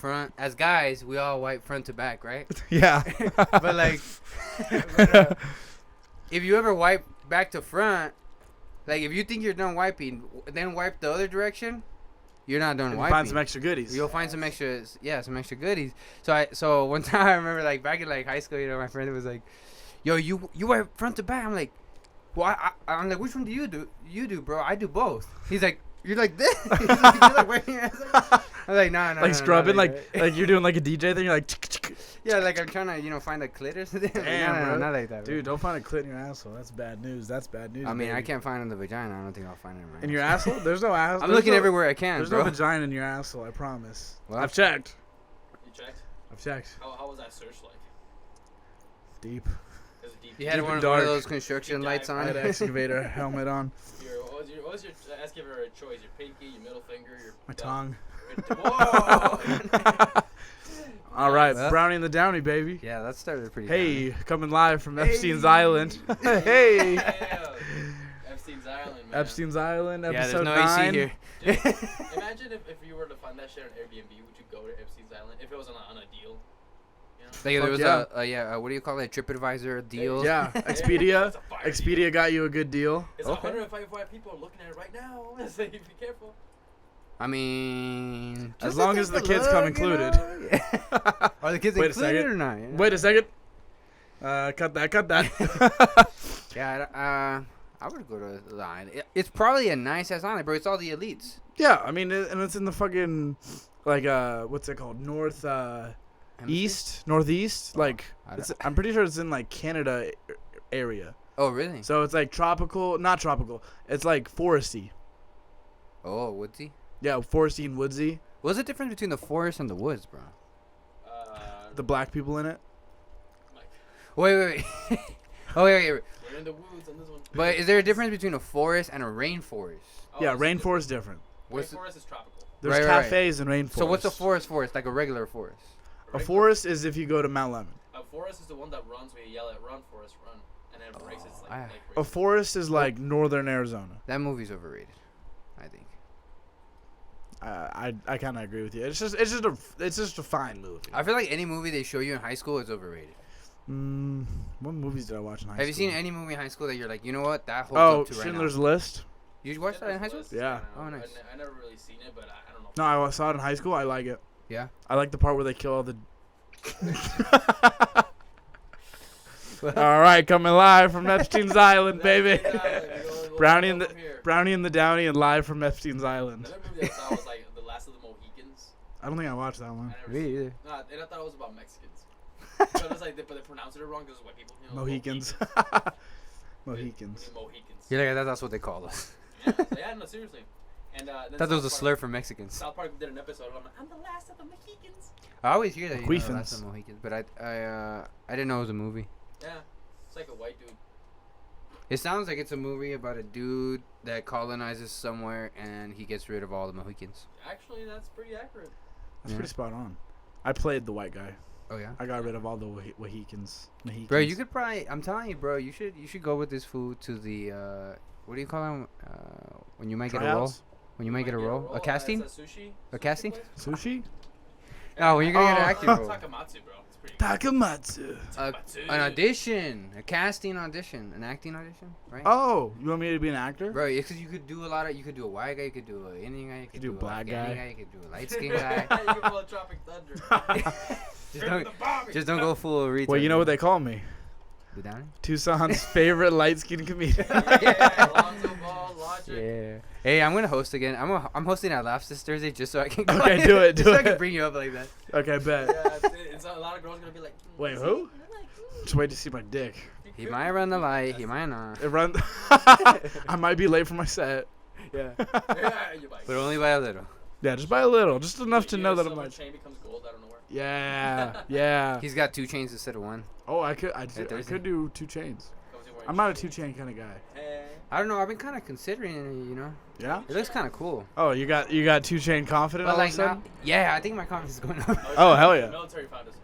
front. As guys, we all wipe front to back, right? Yeah. But like, if you ever wipe back to front, like if you think you're done wiping, then wipe the other direction, you're not done wiping. Find some extra goodies. You'll find some extra goodies. So one time I remember like back in like high school, my friend was like, "Yo, you wipe front to back." I'm like, "Well, I'm like, which one do you do? You do, bro. I do both." He's like, "You're like this." He's like, "You're like wiping your ass." I'm like, "No, like scrubbing, like you're doing like a DJ thing. You're like, yeah, like I'm trying to find a clit or something. Damn, no, not like that, dude. Don't find a clit in your asshole. That's bad news. I mean, I can't find it in the vagina. I don't think I'll find it in my your asshole. There's no asshole. I'm looking everywhere I can. There's no vagina in your asshole. I promise. Well, I've checked. You checked? I've checked. How was that search like? Deep. You had one of those construction lights on. I had an excavator helmet on. What was your ask giver a choice? Your pinky, your middle finger, your tongue. Whoa! All right, Brownie and the Downie, baby. Yeah, that started pretty. Hey, coming live from Epstein's Island. Hey. Epstein's Island, man. Epstein's Island, episode 9. There's no AC here. Imagine if you were to find that shit on Airbnb, would you go to Epstein's Island if it was on a deal? Like there was what do you call it? TripAdvisor deal. Yeah, Expedia. Expedia got you a good deal. It's 155 people are looking at it right now. So you be careful. I mean, as long as the kids come included. Are the kids included or not? Wait a second. Cut that. Yeah, I would go to the island. It's probably a nice ass island, bro. It's all the elites. Yeah, I mean, and it's in the fucking like what's it called? Northeast. Like I'm pretty sure it's in like Canada area. Oh, really? So it's like tropical, not tropical. It's like foresty. Oh, woodsy. Yeah, foresty and woodsy. What's the difference between the forest and the woods, bro? The black people in it. Wait. Oh, wait. We're in the woods on this one. But is there a difference between a forest and a rainforest? Oh, yeah, rainforest is different. Rainforest is tropical. There's cafes in rainforest. So what's a forest? Like a regular forest? A forest is if you go to Mount Lemon. A forest is the one that runs when you yell at run, forest, run. And then it breaks its like a forest is like northern Arizona. That movie's overrated, I think. I kind of agree with you. It's just a fine movie. I feel like any movie they show you in high school is overrated. What movies did I watch in high school? Have you seen any movie in high school that you're like, you know what, that holds up to right now? Schindler's List. You watched that in high school? Yeah. Oh, nice. I never really seen it, but I don't know. No, I saw it in high school. I like it. Yeah. I like the part where they kill all the. All right, coming live from Epstein's Island, baby. Brownie and the Downie, and live from Epstein's Island. Another movie I saw was like The Last of the Mohicans. I don't think I watched that one. Me either. No, and I thought it was about Mexicans. So it's like, but they pronounced it wrong because white people. You know, Mohicans. Mohicans. Mohicans. Yeah, that's what they call us. Yeah, no, seriously. And I thought there was a slur for Mexicans. South Park did an episode on I'm the last of the Mohicans. I always hear that. The last of the Mohicans, but I didn't know it was a movie. Yeah, it's like a white dude. It sounds like it's a movie about a dude that colonizes somewhere and he gets rid of all the Mohicans. Actually, that's pretty accurate. That's pretty spot on. I played the white guy. Oh yeah. I got rid of all the Mohicans. Bro, you could probably. I'm telling you, bro. You should go with this food to the. What do you call them? When you might get a roll. When you might get a roll. A casting. A casting. Sushi. No, when you're gonna get an acting role. Takamatsu, bro. It's pretty Takamatsu. An audition, a casting audition, an acting audition, right? Oh, you want me to be an actor? Bro, because you could do a lot of. You could do a white guy. You could do an Indian guy. You could do a black guy. You could do a light skinned guy. You can pull a Tropic Thunder. just don't go full retard. Well, you know what they call me? The Downie? Tucson's favorite light-skinned comedian. Yeah. Alonzo Ball, Logic. Yeah. Hey, I'm gonna host again. I'm hosting at Laughs this Thursday just so I can. Okay, do it. So I can bring you up like that. Okay, bet. Yeah, it's a lot of girls gonna be like. Wait, who? Just wait to see my dick. He might run the light. He might not. I might be late for my set. Yeah. You might. But only by a little. Yeah, just by a little, just enough to know that I'm like. Chain becomes gold out of nowhere. Yeah. He's got 2 chains instead of 1. Oh, I could do 2 chains. I'm not a 2-chain kind of guy. I don't know. I've been kind of considering it. You know. Yeah. It looks kind of cool. Oh, you got 2-chain confident all of a sudden? Yeah, I think my confidence is going up. Oh, hell yeah. Military found us.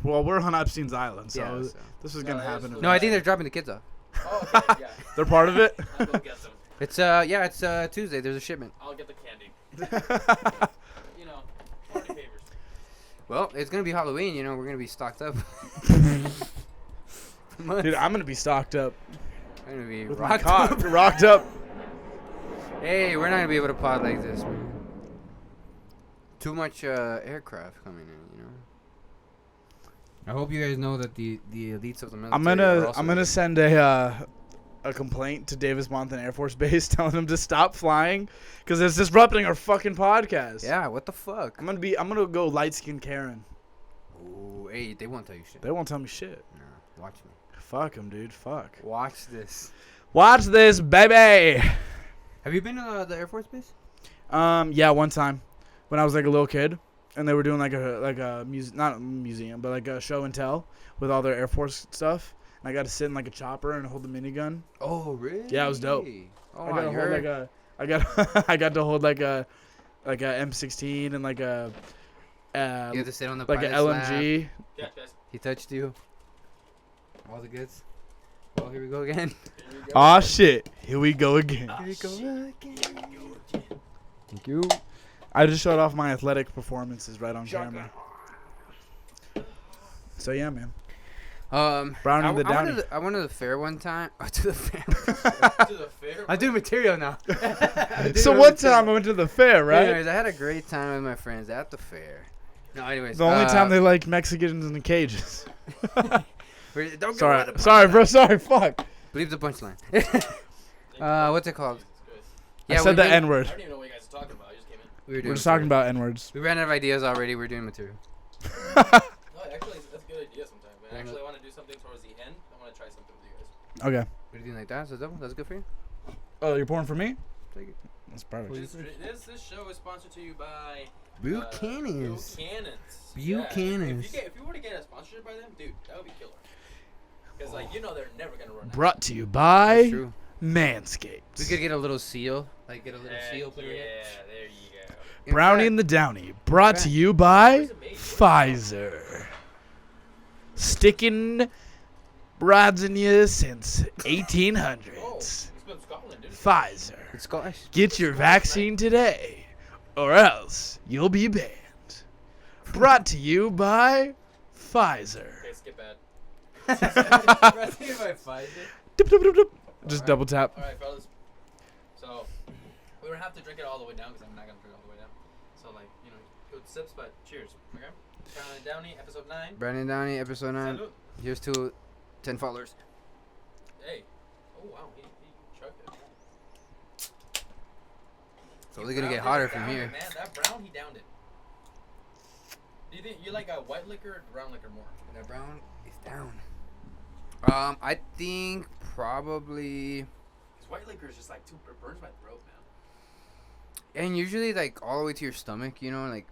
Well, we're on Epstein's Island, so Yeah, this is gonna happen. No, I think they're dropping the kids off. Oh, okay, yeah. They're part of it. I'll go get them. It's Tuesday. There's a shipment. I'll get the candy. You know. it's gonna be Halloween. You know, we're gonna be stocked up. Dude, I'm gonna be stocked up I'm gonna be with my rocked cock up. rocked up. Hey, we're not gonna be able to pod like this, man. Too much aircraft coming in, you know. I hope you guys know that the elites of the military. I'm gonna send a complaint to Davis-Monthan Air Force Base telling them to stop flying because it's disrupting our fucking podcast. Yeah, what the fuck? I'm gonna go light skinned Karen. Oh, hey, they won't tell you shit. They won't tell me shit. Nah, watch me. Fuck them, dude. Fuck. Watch this. Watch this, baby. Have you been to the Air Force Base? Yeah, one time when I was like a little kid, and they were doing like a not a museum, but like a show and tell with all their Air Force stuff. And I got to sit in like a chopper and hold the minigun. Oh, really? Yeah, it was dope. Oh, I got to hold like a. I got to hold like a M16 and like a. You had to sit on the like an pilot's LMG. lap. Yeah, guys. He touched you. All the goods. Oh, here we go again. Aw, shit. Here we go again. Here we go again. Thank you. I just showed off my athletic performances right on camera. So, yeah, man. Brownie the Downie. I went to the fair one time. To the fair. To the fair. I do material now. So one time I went to the fair, right? Anyways, I had a great time with my friends at the fair. No, anyways. The only time they like Mexicans in the cages. Don't Sorry, bro. Sorry, fuck. Believe the punchline. What's it called? I said the N I word. don't even know what you guys are talking about. I just came in. We're We're just talking about N words. We ran out of ideas already. We're doing material. No, actually, that's a good idea sometimes, man. Yeah, Actually, I want to do something towards the end. I want to try something with you guys. Okay. What are you doing like that? So that's good for you? Oh, you're pouring for me? Take it. That's perfect. This show is sponsored to you by Buchanan's. Buchanan's. Buchanan's. Yeah, if you were to get a sponsorship by them, dude, that would be killer. Because like they're never gonna run out. Brought to you That's by true. Manscaped. We could get a little seal. Like get a little seal. Put Yeah, it there you go. in. Brownie In and the Downie. Brought to you by Where's it made? Pfizer. Sticking rods in you since 1800s. Oh, it's been Scotland, dude. Pfizer. It's Scottish. Get your vaccine today, or else you'll be banned. Brought to you by Pfizer. Okay, skip that. Dip, dip, dip, dip. Just double tap. All right, fellas. So we don't have to drink it all the way down because I'm not gonna drink it all the way down. So like good sips, but cheers. Okay. Brownie Downie, episode 9. Brandon Downie, episode 9. Salud. Here's to 10 followers. Hey. Oh wow, he chugged it. It's only gonna get hotter from Downed here. it, man, that brown, he downed it. Do you think you like a white liquor or brown liquor more? The brown is down. I think probably, Because white liquor is just like it burns my throat, man. and usually like all the way to your stomach. You know, like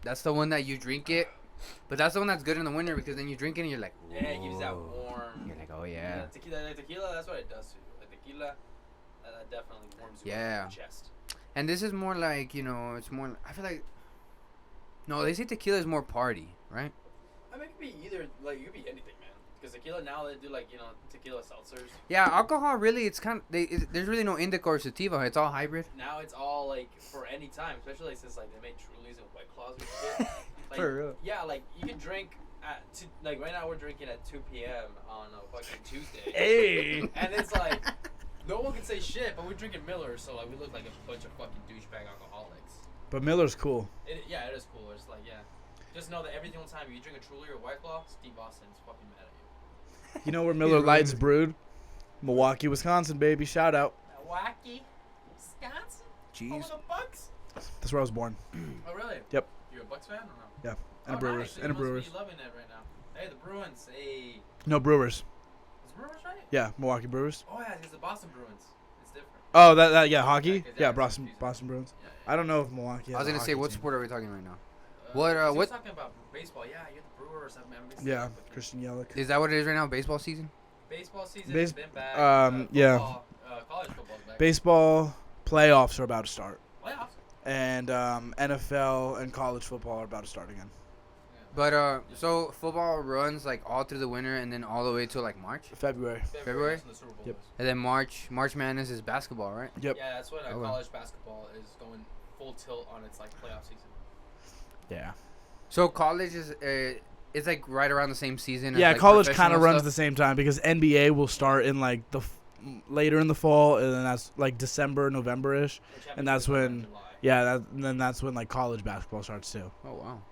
that's the one that you drink it, but that's the one that's good in the winter because then you drink it and you're like, Yeah, it gives you that "Whoa." warm. You're like, oh yeah. Tequila, that's what it does to you. Like tequila, that definitely warms you Yeah. up in the chest. And this is more like it's more. I feel like. No, they say tequila is more party, right? I mean, it could be either, like, it could be anything, man. Because tequila now, they do, like, tequila seltzers. Yeah, alcohol really, it's kind of, there's really no indica or sativa. It's all hybrid. Now it's all, like, for any time. Especially since, like, they made Trulies and White Claws and shit. Like, For real. Yeah, like, you can drink like, right now we're drinking at 2 p.m. on a fucking Tuesday. Hey. And it's like, no one can say shit, but we're drinking Miller, so, like, we look like a bunch of fucking douchebag alcoholics. But Miller's cool. Yeah, it is cool. It's like, yeah. Just know that every single time you drink a Truly or White Claw, Steve Austin's fucking mad at you. You know where Miller Lite's brewed? Milwaukee, Wisconsin, baby. Shout out. Milwaukee, Wisconsin? Jeez. Oh, the Bucks? That's where I was born. Oh, really? Yep. You're a Bucks fan or no? Yeah. And a Brewers. Nice. And a You must Brewers. be loving it right now. Hey, the Bruins. Hey. No, Brewers. Is Brewers right? Yeah, Milwaukee Brewers. Oh, yeah, it's the Boston Bruins. It's different. Oh, that yeah, hockey? Yeah, 'cause Yeah, it's Boston confusing. Bruins. Yeah, I don't know if Milwaukee has I was a gonna say, hockey what team. sport are we talking right now? He what? was talking about baseball. Yeah, you're the Brewers. I'm mixing Yeah, up with you. Christian Yelich. Is that what it is right now? Baseball season? Baseball season Base- has been back. yeah. Football, college football's back. Baseball playoffs are about to start. Playoffs. And NFL and college football are about to start again. But so football runs like all through the winter and then all the way till like March, February. February? is when the Super Bowl Yep. is. and then March Madness is basketball, right? Yep. Yeah, that's when Okay. college basketball is going full tilt on its like playoff season. Yeah. So college is it's like right around the same season. Yeah, as, like, college kind of professional runs stuff? the same time because NBA will start in like later in the fall, and then that's like December, November-ish, and that's when then that's when like college basketball starts too. Oh wow.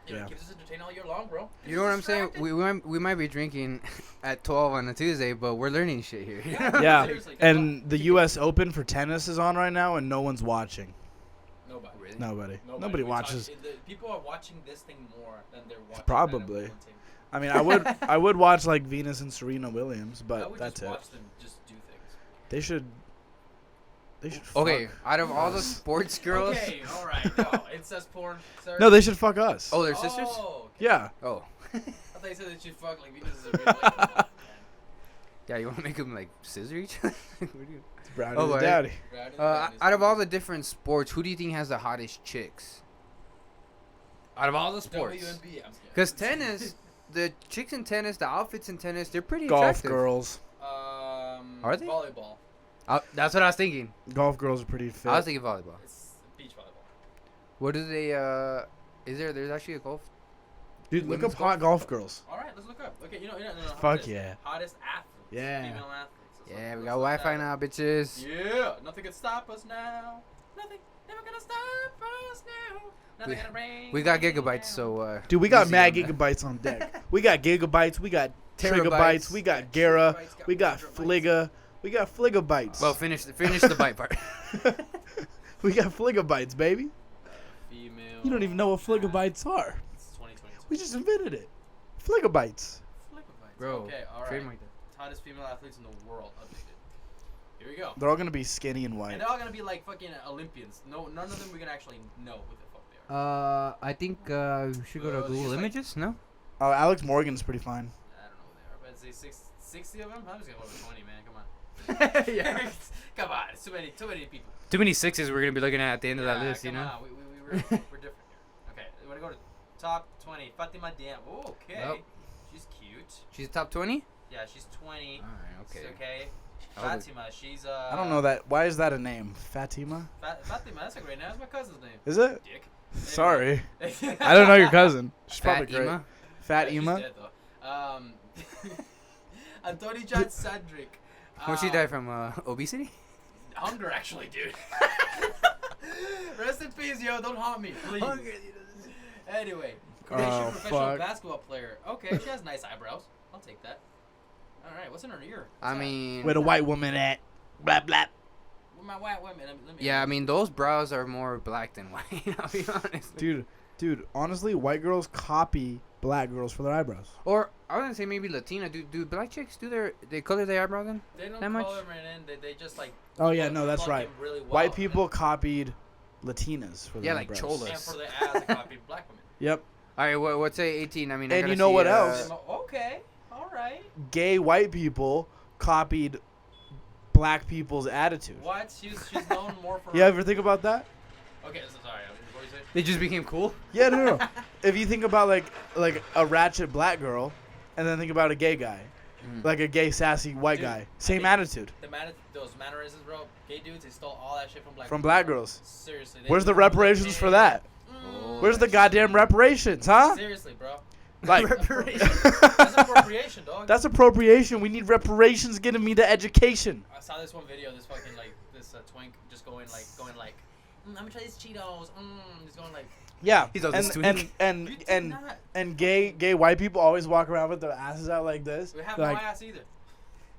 Yeah, Yeah. it keeps us entertained all year long, bro. You know what I'm saying? We might be drinking at 12 on a Tuesday, but we're learning shit here. Yeah, Seriously, and the U.S. Open for tennis is on right now, and no one's watching. Nobody. Really? Nobody We watches. people are watching this thing more than they're watching. Probably. that F1 team. I mean, I would watch like Venus and Serena Williams, I but would that's just it. watch them just do things. They should. Okay, fuck out of all the us. sports girls. Okay, all right. No, incest porn, sir. No, they should fuck us. Oh, they're sisters? Oh, okay. Yeah. Oh. I thought you said that you'd fuck like Venus is a real like, Yeah, you want to make them like scissor each other? What do you- It's Brownie Oh, the right. Dowdy. out of all the different sports, who do you think has the hottest chicks? Out of all the sports. WNBA. Because tennis, the chicks in tennis, the outfits in tennis, they're pretty Golf attractive. girls. Are they? Volleyball. That's what I was thinking. Golf girls are pretty fit. I was thinking volleyball. It's beach volleyball. What do they, there's actually a golf? Dude, look women's up hot golf girls. All right, let's look up. Okay, no, Fuck hottest, yeah. Hottest athletes. Yeah. Female athletes. Let's Yeah, look- we let's got look Wi-Fi that now, up. bitches. Yeah, nothing can stop us now. Nothing, never gonna stop us now. Nothing gonna rain. We got gigabytes, so, Dude, we got easy mad on that. gigabytes on deck. We got gigabytes. We got Terabytes. trigabytes. We got Gara. Gigabytes, We got gigabytes. Fliga. We got Fligabytes. Well, finish the bite part. We got Fligabytes, baby. Female. You don't even know what Fligabytes are. It's 2022. We just invented it. Fligabytes. Fligabytes. Bro, Okay, all right. trademark that. Hottest female athletes in the world. Updated. Here we go. They're all gonna be skinny and white. And they're all gonna be like fucking Olympians. No, none of them we can actually know who the fuck they are. I think, we should go to Just Google like- Images, no? Oh, Alex Morgan's pretty fine. I don't know who they are, but it's 60 of them. I'm just gonna go with 20, man. Come on. Yeah. Come on, it's too many people. Too many sixes we're going to be looking at the end of that Yeah, list, you come know? on, we're different here. Okay, you wanna go to top 20? Fatima Diam. Oh, okay. Nope. She's cute. She's top 20? Yeah, she's 20. Alright, okay. Okay. I'll look. Fatima, she's I don't know that. Why is that a name? Fatima? Fatima, that's a great name. That's my cousin's name. Is it? Dick. Sorry. Anyway. I don't know your cousin. She's Fat probably great. Ema? Fat She's Ema? dead, though. Anthony John Cedric. Won't she die from obesity? Hunger, actually, dude. Rest in peace, yo. Don't haunt me, please. Anyway, Croatian Oh, professional fuck. basketball player. Okay, she has nice eyebrows. I'll take that. All right, what's in her ear? I mean, Where the white woman at? Blah, blah. Where my white women? Let me yeah, I mean, those brows are more black than white, I'll be honest. Dude, honestly, white girls copy black girls for their eyebrows. Or, I was going to say maybe Latina. Do black chicks they color their eyebrows then? They don't that much? color them in. They just like. Oh, yeah, plug- no, that's plug right. them really well. White people copied Latinas for their Yeah, like eyebrows. cholas. And for the ass, they copied black women. Yep. All right, what's say 18? I mean, I And gotta you know see, what else? Okay, all right. Gay white people copied black people's attitude. What? She's known more for. You ever think about that? Okay, so sorry. What do you say? They just became cool? Yeah, no. If you think about like a ratchet black girl, and then think about a gay guy, like a gay sassy white Dude, guy, I same think attitude Those mannerisms, bro. Gay dudes, they stole all that shit from from black girls. Seriously. they Where's the took all reparations for that? Oh, Where's the goddamn reparations, huh? Seriously, bro. Like, That's appropriation, dog. that's appropriation. We need reparations getting me the education. I saw this one video. This fucking like this twink just going like, I'm gonna try these Cheetos. Just going like. Yeah, He's all and, this and, twink. and, You did and, not. and gay white people always walk around with their asses out like this. We have like, no ass either.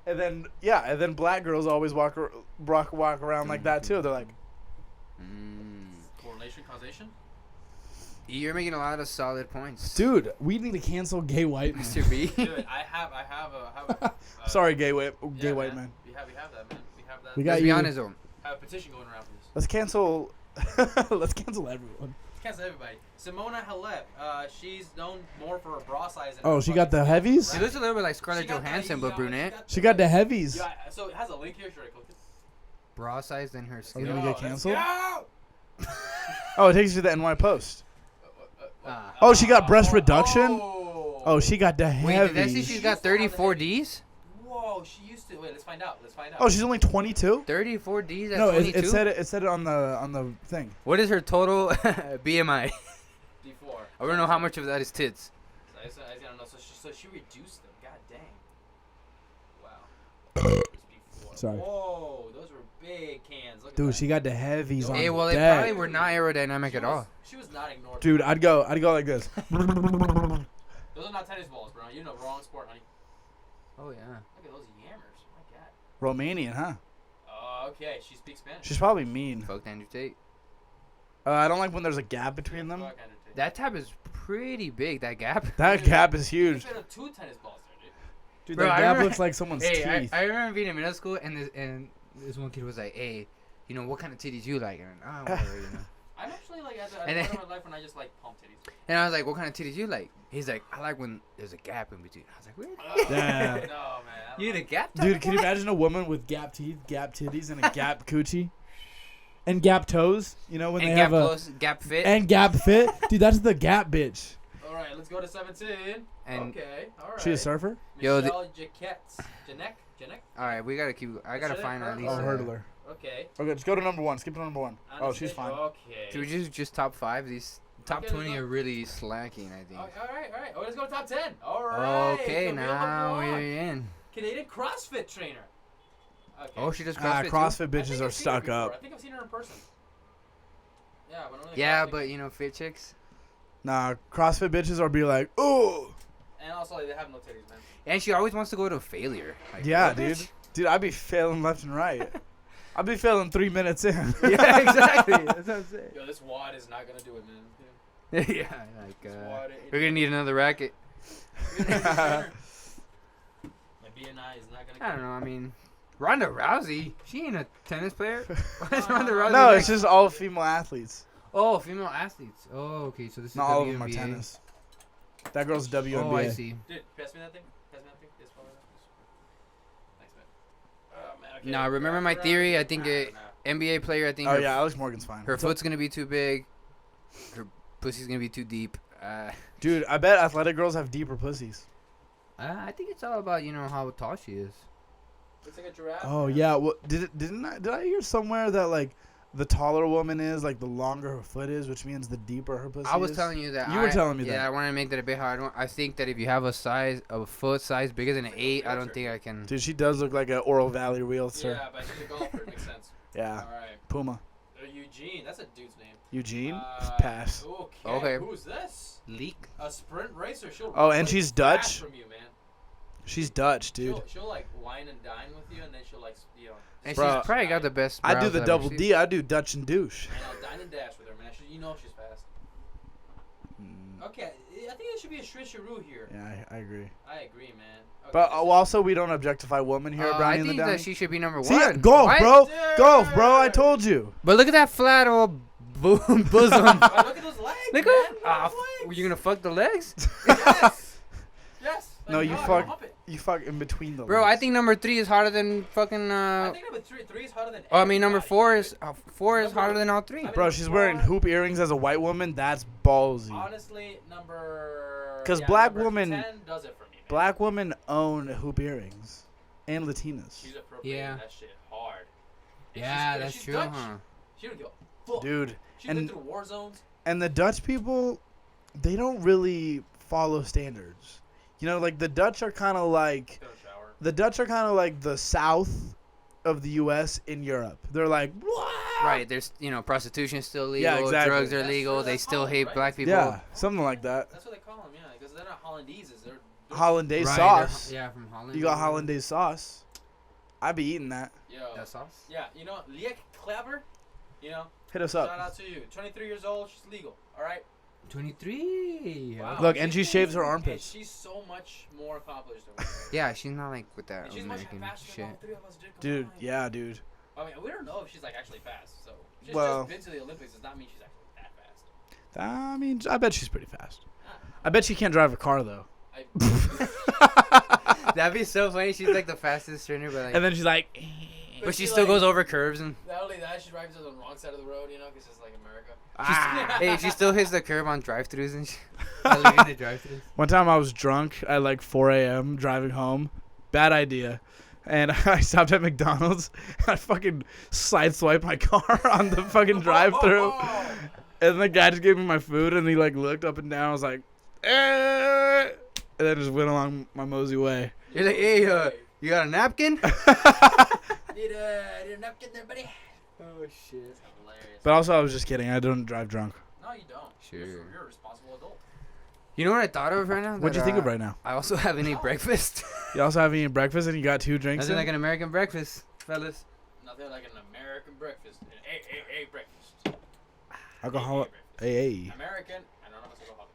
and then black girls always walk around like that too. They're like, Correlation, causation. You're making a lot of solid points. dude, we need to cancel gay white man. Mr. B. Dude, I have a. Sorry, gay white Yeah, man. We have that, man. We have that. We got Let's be you. honest, though. I have a petition going around for this. Let's cancel. Let's cancel everyone. Cancel everybody. Simona Halep. She's known more for her bra size. And Oh, her she got the fucking- heavies? She looks a little bit like She Scarlett got the- Johansson, but yeah, brunette. She got the heavies. Yeah, so it has a link here. Should I click it? Bra size than her Are we skin. gonna get Let's canceled? go! Oh, it takes you to the NY Post. Ah. Oh, she got breast reduction? Oh, Oh, she got the Wait, did I see heavies. she's got 34 Ds? Whoa, she used to. Wait, let's find out. Oh, she's only 22. 34 Ds at No, 22? it said it on the thing. What is her total BMI? D4. I want to know how much of that is tits. So I don't know. So she reduced them. God dang. Wow. Sorry. Whoa, those were big cans. Look at Dude, that. she got the heavies on Hey, well, they deck. probably were not aerodynamic at all. She was not ignored. Dude, I'd go like this. Those are not tennis balls, bro. You know, wrong sport, honey. Oh yeah. Look at those yammers. My God. Romanian, huh? Okay, she speaks Spanish. She's probably mean. Fuck Andrew Tate. I don't like when there's a gap between them. Fuck Andrew Tate. That tab is pretty big. That gap. That gap is You huge. could have 2 tennis balls there, dude. Dude, Bro, that I gap remember- looks like someone's Hey, teeth. I remember being in middle school, and this one kid was like, "Hey, you know what kind of titties you like?" And whatever, you know. I'm actually like at the And point then- of my life when I just like pump titties. And I was like, "What kind of titties you like?" He's like, "I like when there's a gap in between." I was like, "What? Yeah. No, man. I don't You know. need a gap?" Dude, can you imagine a woman with gap teeth, gap titties, and a gap coochie? And gap toes? You know, when And they gap have a... close, gap fit. And gap fit? Dude, that's the gap bitch. All right, let's go to 17. And- Okay, all right. She a surfer? Yo, Michelle Jaquette. Janek? All right, we gotta keep. I gotta Should I find at hurdle? least. Oh, hurdler. Okay. Okay, just go to number 1. Skip to number 1. Oh, she's fine. Okay. Should we just top 5? These top Okay, 20 let's are really slacking, I think. All right. Oh, let's go to top 10. All right. Okay, Camille now LeBlanc, we're in. Canadian CrossFit trainer. Okay. Oh, she does Ah, CrossFit. too? CrossFit I think bitches I've are seen her stuck before. I up. think I've seen her in person. Yeah, but only Yeah, CrossFit. but you know, fit chicks. Nah, CrossFit bitches are be like, ooh. And also, like, they have no titties, man. And she always wants to go to failure. Like, Yeah, what, dude. bitch? Dude, I'd be failing left and right. I'd be failing 3 minutes in. Yeah, exactly. That's what I'm saying. Yo, this wad is not gonna do it, man. Yeah, like This wad, we're gonna need another racket. My BNI is not gonna. I don't know. I mean, Ronda Rousey. She ain't a tennis player. Why is Ronda Rousey? No, like- it's just all female athletes. Oh, female athletes. Oh, okay. So this is Not all of them are WNBA. tennis. That girl's WNBA. Oh, I see. Dude, pass me that thing. Pass me that thing. This one. Thanks, man. Oh man. Okay. Nah, remember my theory? I think NBA player. I think. Oh her, yeah, Alex Morgan's fine. Her foot's gonna be too big. Her pussy's gonna be too deep. Dude, I bet athletic girls have deeper pussies. I think it's all about how tall she is. Looks like a giraffe. Oh man. yeah, what did I hear somewhere that like the taller woman is, like the longer her foot is, which means the deeper her pussy is? I was telling you that. You were telling me that. Yeah, I want to make that a bit hard. I think that if you have a foot size bigger than an 8, I don't think I can. Dude, she does look like an Oral Valley realtor. Yeah, but she's a golfer. It makes sense. Yeah. All right. Puma. Eugene. That's a dude's name. Eugene? Uh, Pass. Okay. Okay. Who's this? Leak. A sprint racer. She'll Oh, run and she's fast Dutch? From you, man. She's Dutch, dude. She'll like wine and dine with you, and then she'll like And Bro, she's probably got the best. I do brows the I've double ever D. I do Dutch and douche. And I'll dine and dash with her, man. You know she's fast. Okay, I think it should be a Swisheroo here. Yeah, I agree. I agree, man. Okay, But this is- also, we don't objectify women here, I Brownie and the think Downie. that she should be number See, 1. golf, What? bro. Dude. Golf, bro. I told you. But look at that flat old bosom. Oh, look at those legs, Look man. at. Look Ah, at those legs. you gonna fuck the legs? Yes. Yes. No, Like, you God, fuck- hump it. You fuck in between the Bro, I legs. think number 3 is harder than fucking. I think number three is harder than. Oh, I mean number everybody, 4 dude. is 4 is Number- harder than all 3. I mean, Bro, she's wearing Braun- hoop earrings as a white woman. That's ballsy. Honestly, number. 'Cause yeah, black number women- 10 does it for me, man. Black women own hoop earrings. And Latinas. She's appropriating Yeah. that shit hard. And Yeah, she's- that's she's true, Dutch. huh? She don't give a fuck. Dude. She's been and- through war zones. And the Dutch people, they don't really follow standards. You know, like the Dutch are kind of like Go shower. the South of the U.S. in Europe. They're like, "Wah!" Right, there's prostitution is still legal, Yeah, exactly. drugs are That's legal, true, they that's still Holland, hate right? black people. Yeah, something like that. That's what they call them, yeah. Because they're not Hollandaise. They're Hollandaise Right, sauce. they're- Yeah, from Holland. You got Hollandaise sauce. I'd be eating that. Yo. That sauce? Yeah, you know, Liek Kleber, you know, Hit us shout up. out to you. 23 years old, she's legal, all right? 23. Wow. Look, and she shaves her and armpits. she's so much more accomplished than we are. Yeah, she's not like with that And she's much American faster shit. than all 3 of us did Dude, combined. yeah, dude. I mean, we don't know if she's like actually fast, so she's Well- just been to the Olympics does not mean she's actually that fast. I mean, I bet she's pretty fast. I bet she can't drive a car, though. That'd be so funny. She's like the fastest trainer, but like, And then she's like, but she still goes over curves and. Not only that, she drives on the wrong side of the road, you know, because it's like America. Hey, she still hits the curb on drive-throughs and shit. I live in the drive-throughs. one time I was drunk at like 4 a.m. driving home. Bad idea. And I stopped at McDonald's. And I fucking sideswiped my car on the fucking drive-through. And the guy just gave me my food, and he like looked up and down. I was like, and then just went along my mosey way. You're like, hey, you got a napkin? Need a napkin there, buddy? Oh shit. That's hilarious. But also, I was just kidding. I don't drive drunk. No, you don't. Sure. You're a responsible adult. You know what I thought of right now? What'd you think of right now? I also haven't eaten breakfast. You also haven't eaten breakfast, and you got 2 drinks. Nothing like an American breakfast, fellas. Nothing like an American breakfast. An AA breakfast. Alcoholic. AA. American, anonymous alcoholic.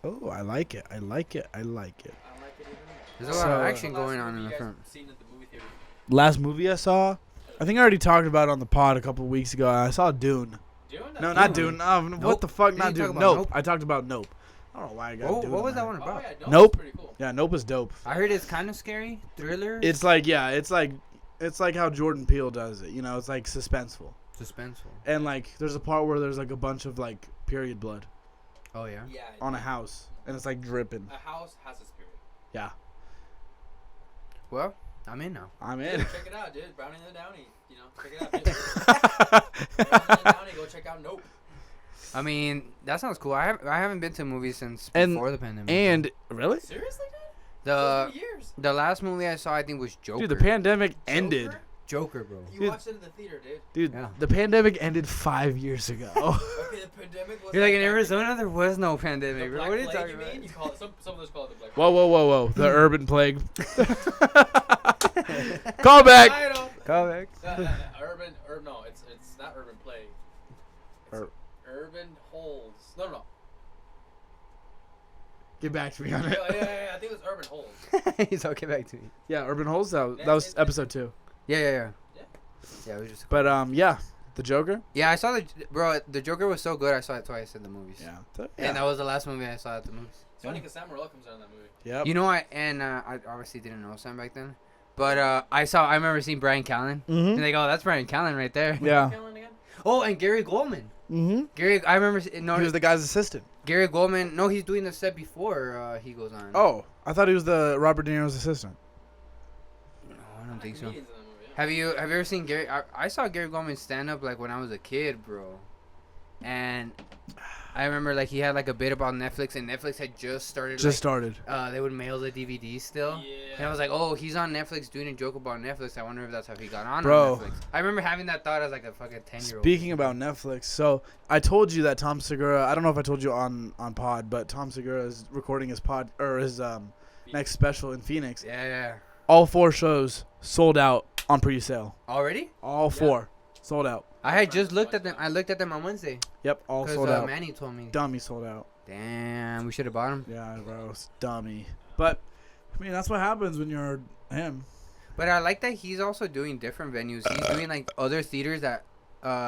Oh, I like it. I like it. I like it. I like it even more. There's a lot of So- action What's going last on in movie the you front. guys seen at the movie theater? Last movie I saw, I think I already talked about it on the pod a couple of weeks ago. I saw Dune. Dune? No, That's not Dune. Dune. Nope. What the fuck? Didn't Not you talk Dune. about Nope. Nope? I talked about Nope. I don't know why I got Dune. What in was my that head. one Oh, about? yeah, Nope. Nope. Is pretty cool. Yeah, Nope is dope. I heard it's kind of scary, thriller, It's like it's like how Jordan Peele does it. You know, it's like suspenseful. suspenseful. And like there's a part where there's like a bunch of like period blood Oh yeah. Yeah. on a house, and it's like dripping. A house has a spirit. Yeah, Well, I'm in now. I'm Dude, in. check it out, dude. Brownie and the Downie. You know, check it out. Dude. Brownie and the Downie. Go check out Nope. I mean, that sounds cool. I haven't been to movies since And- before the pandemic. And really, Seriously, dude? the It's been years. the last movie I saw, I think, was Joker. dude, the pandemic ended. Joker? Joker, bro. You Dude. watched it in the theater, dude. Dude, Yeah. the pandemic ended 5 years ago. Okay, the pandemic was. You're like in back Arizona, there was no The pandemic, bro. Black What are you Plague, talking you mean? about? You call it, some of us call it the Black Whoa, whoa, whoa, whoa! The urban plague. Plague. Call back. Title. Call back. No, it's not urban plague. It's Ur- urban holes. No. Get back to me on Yeah, it. I think it was urban holes. He's okay back to me. Yeah, urban holes. That was episode 2. Yeah. Yeah. Yeah, we just. But yeah, the Joker. Yeah, I saw the Joker was so good. I saw it twice at the movies. Yeah. And that was the last movie I saw at the movies. It's funny because Sam Morril comes out in that movie. Yep. You know, I obviously didn't know Sam back then, but I remember seeing Brian Callen. Mhm. And like, oh, that's Brian Callen right there. Yeah. Callan again? Oh, and Gary Goldman. Mhm. I remember no, He was the guy's assistant. Gary Goldman. No, he's doing the set before he goes on. Oh, I thought he was the Robert De Niro's assistant. no, I don't think so. Comedians in that movie, yeah. Have you ever seen Gary? I saw Gary Goldman stand up like when I was a kid, bro. And I remember like he had like a bit about Netflix, and Netflix had just started. Just started. They would mail the DVDs still. Yeah. And I was like, oh, he's on Netflix doing a joke about Netflix. I wonder if that's how he got on Bro. Netflix. I remember having that thought as like a fucking 10-year-old. Speaking about Netflix, so I told you that Tom Segura. I don't know if I told you on pod, but Tom Segura is recording his next special in Phoenix. Yeah. All 4 shows sold out on pre-sale. Already? All 4 sold out. I had just looked at them. I looked at them on Wednesday. Yep, all Because sold out. Manny told me. Dummy sold out. Damn, we should have bought them. Yeah, bro, it's dummy. But I mean, that's what happens when you're him. But I like that he's also doing different venues. He's doing like other theaters that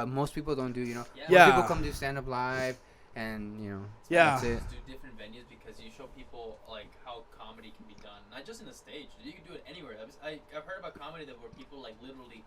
most people don't do. You know, Yeah. Most people come do stand up live, and you know, Yeah. that's it. Do different venues because you show people like how comedy can be done, not just in the stage. You can do it anywhere. I've heard about comedy that where people like literally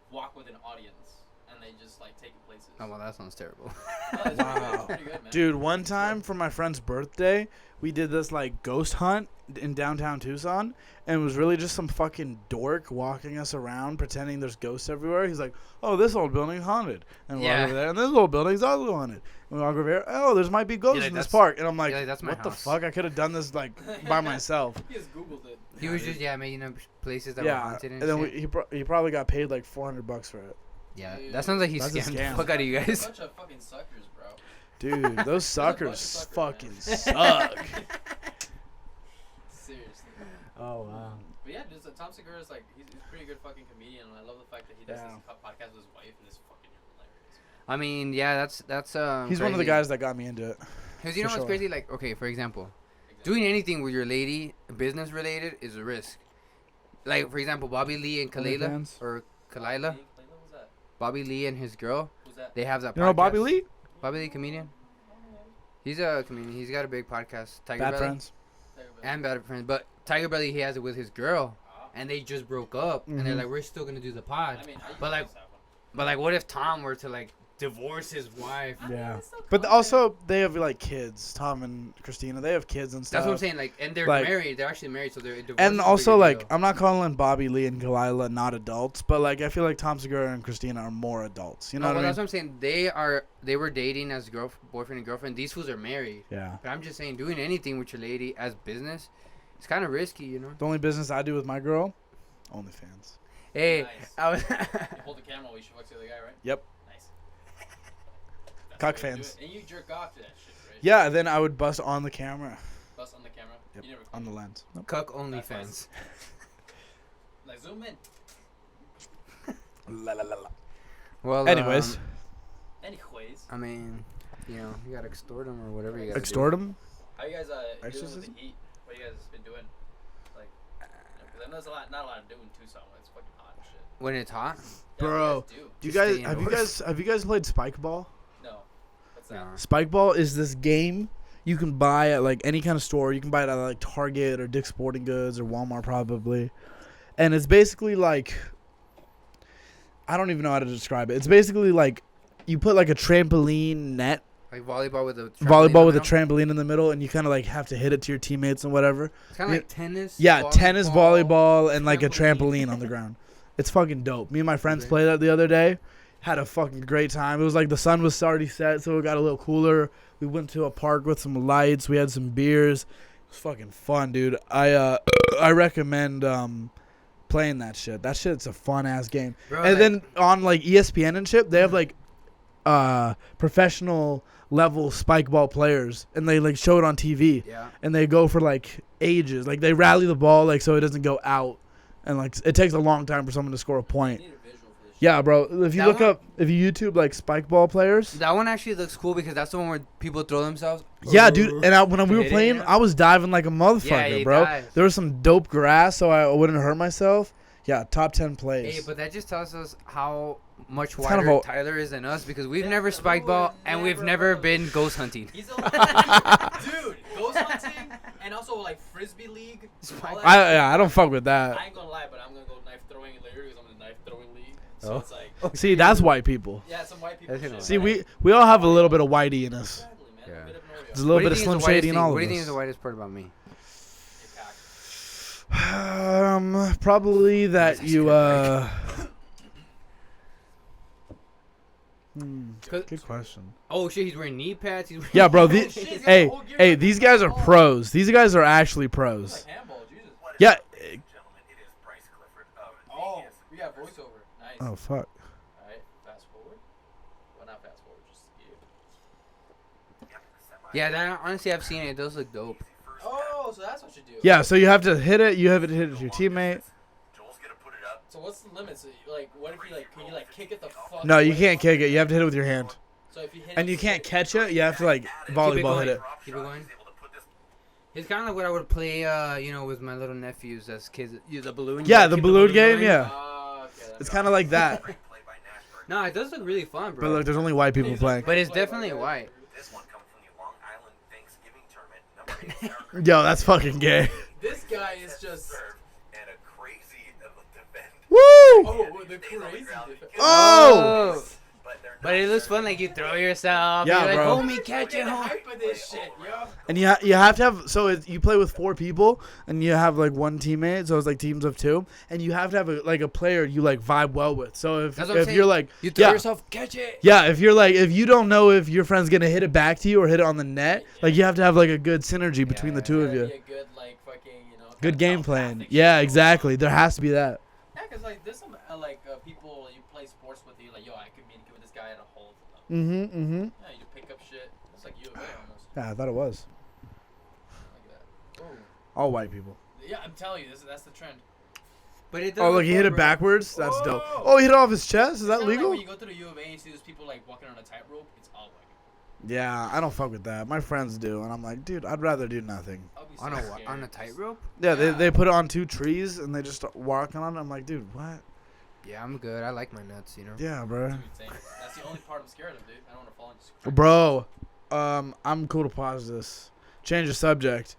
walk with an audience and they just like take it places. Oh well, that sounds terrible. No, it's Wow. pretty good, man. Dude, one time for my friend's birthday, we did this like ghost hunt in downtown Tucson, and it was really just some fucking dork walking us around pretending there's ghosts everywhere. He's like, "Oh, this old building's haunted," and we walk Yeah. over there, and this old building's also haunted. And we walk over here, "Oh, there's might be ghosts like, in this that's- park," and I'm like, you're like, "That's my "What the house." fuck? I could have done this like by myself." He just Googled it. He was just making up places that were Yeah, haunted and and then shit. he probably got paid like $400 for it. Yeah, that sounds like he That's a scammed scam. the fuck out of you You're a guys. bunch of fucking suckers, bro. Dude, those bunch of suckers suckers, fucking man. suck. Seriously. Oh wow. But yeah, dude, so Tom Segura is like he's a pretty good fucking comedian, and I love the fact that he does Yeah. this podcast with his wife, and it's fucking hilarious. I mean, yeah, that's He's one of the crazy. guys that got me into it. Because you know for what's sure. crazy? Like, okay, for example, Exactly. doing anything with your lady, business related, is a risk. Like, for example, Bobby Lee and Kalela, OnlyFans? or Kalila, Who's that? Bobby Lee and his girl, Who's that? they have that. You know Bobby podcast. Lee? Bobby Lee, comedian. He's a comedian. He's got a big podcast, Tiger Bad Belly, friends. and Bad Friends. But Tiger Belly, he has it with his girl, and they just broke up, and they're Mhm. like, we're still gonna do the pod. I mean, I But, like, used to have one. But like, what if Tom were to like divorce his wife. I mean, Yeah. it's still But content. also, they have like kids. Tom and Christina, they have kids and stuff. That's what I'm saying. Like, and they're Like- married. They're actually married, so they're divorced. And is a also, bigger like, deal. I'm not calling Bobby Lee and Kalila not adults, but like, I feel like Tom Segura and Christina are more adults. You know No, what I that's mean? what I'm saying. They were dating as boyfriend and girlfriend. These fools are married. Yeah. But I'm just saying, doing anything with your lady as business, it's kind of risky, you know. The only business I do with my girl, OnlyFans. Hey, Nice. I was. You hold the camera while you should fuck the other guy, right? Yep. Nice. That's Cock the way to do fans. it. And you jerk off to that shit, right? Yeah. Then I would bust on the camera, Bust on the camera. Yep, You never on the clean. lens. Nope. Cuck only That's fans. Like zoom in. La, la, la, la. Well, Anyways, Anyways, I mean, you know, you gotta extort them or whatever you gotta extort them. how you guys dealing with Exorcism? the heat? What you guys been doing? Like, because I know there's not a lot to do in Tucson when it's fucking hot and shit. do. When it's hot. Yeah, Bro. what do you guys Do you Just guys stay have you indoors. guys have you guys played Spike Ball? do? No. What's that? No. Spike Ball is this game you can buy at like any kind of store. You can buy it at like Target or Dick's Sporting Goods or Walmart probably. And it's basically like, I don't even know how to describe it. It's basically like you put like a trampoline net, Like volleyball with a volleyball with a trampoline. trampoline in the middle, and you kind of like have to hit it to your teammates and whatever. It's kind of like tennis. Yeah, tennis, volleyball, and like a trampoline. trampoline on the ground. It's fucking dope. Me and my friends Okay. played that the other day. Had a fucking great time. It was like the sun was already set, so it got a little cooler. We went to a park with some lights. We had some beers. It was fucking fun, dude. I recommend playing that shit. That shit's a fun ass game. Bro, And like, then on like ESPN and shit, they have like professional level spike ball players, and they like show it on TV. yeah. And they go for like ages. Like they rally the ball like so it doesn't go out, and like it takes a long time for someone to score a I point. need a visual for this shit. Yeah, bro. If you That look one- up, if you YouTube like spike ball players. That one actually looks cool because that's the one where people throw themselves. Yeah, dude. And when we were Hitting playing, it. I was diving like a Yeah, motherfucker, he bro. dives. There was some dope grass, so I wouldn't hurt myself. Yeah, top 10 plays. Hey, but that just tells us how much It's kind wider of a- Tyler is than us because we've Yeah, never we spiked would ball and we've never never- been ghost hunting. He's a dude. Ghost hunting and also like frisbee league. all that shit. I don't fuck with that. I ain't gonna lie, but I'm gonna go knife throwing later because I'm in the knife throwing league. So Oh. it's like, See, that's white people. yeah, some white people. That's shit, gonna See, but we all have a little bit of whitey in us. Exactly, man. Yeah. A bit of an Oreo. There's a little What do bit you of think Slim is the Shady widest in thing- all What of do you think is the us. widest part about me? Your cock. Probably that That's you actually Good question. Oh shit, he's wearing knee pads. He's wearing Yeah, bro. Shit, he's got the Hey, whole gear hey, like these a guys are handball. pros. These guys are actually It's pros. like handball, Jesus. Yeah. Gentlemen, it is Bryce Clifford of Oh, Vegas. we got voiceover. Nice. Oh fuck. Alright, fast forward. Well, not fast forward, just skip. Yeah, that honestly I've seen it. It does look dope. Oh, so that's what you do. Yeah. So you have to hit it. You have to hit it to your teammate. Joel's gonna put it up. So what's the limit? So like, what if you like, can you like kick it the fuck? No, you away? can't kick it. You have to hit it with your hand. So if you hit And it you can't straight- catch it. You have to like volleyball going. hit it. Keep it going. He's able to put this It's kind of like what I would play, you know, with my little nephews as kids. Use the balloon. Yeah, you the keep balloon game. going. Yeah. Ah, okay. that It's makes kind of like that. great play by Nashburn. No, it does look really fun, bro. But look, there's only white people sense. playing. But it's Play by definitely guy. white. This one comes from the Long Island Thanksgiving tournament. Number 8 Yo, that's fucking gay. This guy is just. serve and a crazy defend. Woo! Oh, the Stays on crazy. ground. defense. Oh! But it looks fun, like you throw yourself. Yeah, you're bro. like, homie, catch it, Get the homie. hype of this shit, yo. And you have to have you play with 4 people and you have like one teammate, so it's like teams of 2, and you have to have a player you like vibe well with. So if That's what I'm if you're saying. like You throw yeah. yourself, catch it. Yeah, if you don't know if your friend's gonna hit it back to you or hit it on the net, like you have to have like a good synergy between the two of Gotta you. be a good, like, fucking, you know. Good kinda game plan. telepathic Yeah, shit. exactly. There has to be that. Yeah, cause like there's some people you play sports with, you like, yo, I communicate with this guy at a hold. Mm-hmm. Yeah, you pick up shit. It's like U of A almost. Yeah, I thought it was Like that. Boom. all white people. Yeah, I'm telling you, that's the trend. But it does Oh, look look, he hit fun, it bro. backwards. That's dope. Whoa. Oh, he hit it off his chest. Is It's that kinda like legal? when you go to the U of A and you see those people like walking on a tightrope, it's all white. Yeah, I don't fuck with that. My friends do, and I'm like, dude, I'd rather do nothing. I'll be so On a scared. on a tightrope? Yeah, Yeah. they put it on 2 trees and they just start walking on it. I'm like, dude, what? Yeah, I'm good. I like my nuts, you know. Yeah, bro. Dude, same. That's the only part I'm scared of, dude. I don't want to fall into. Bro, I'm cool to pause this. Change the subject.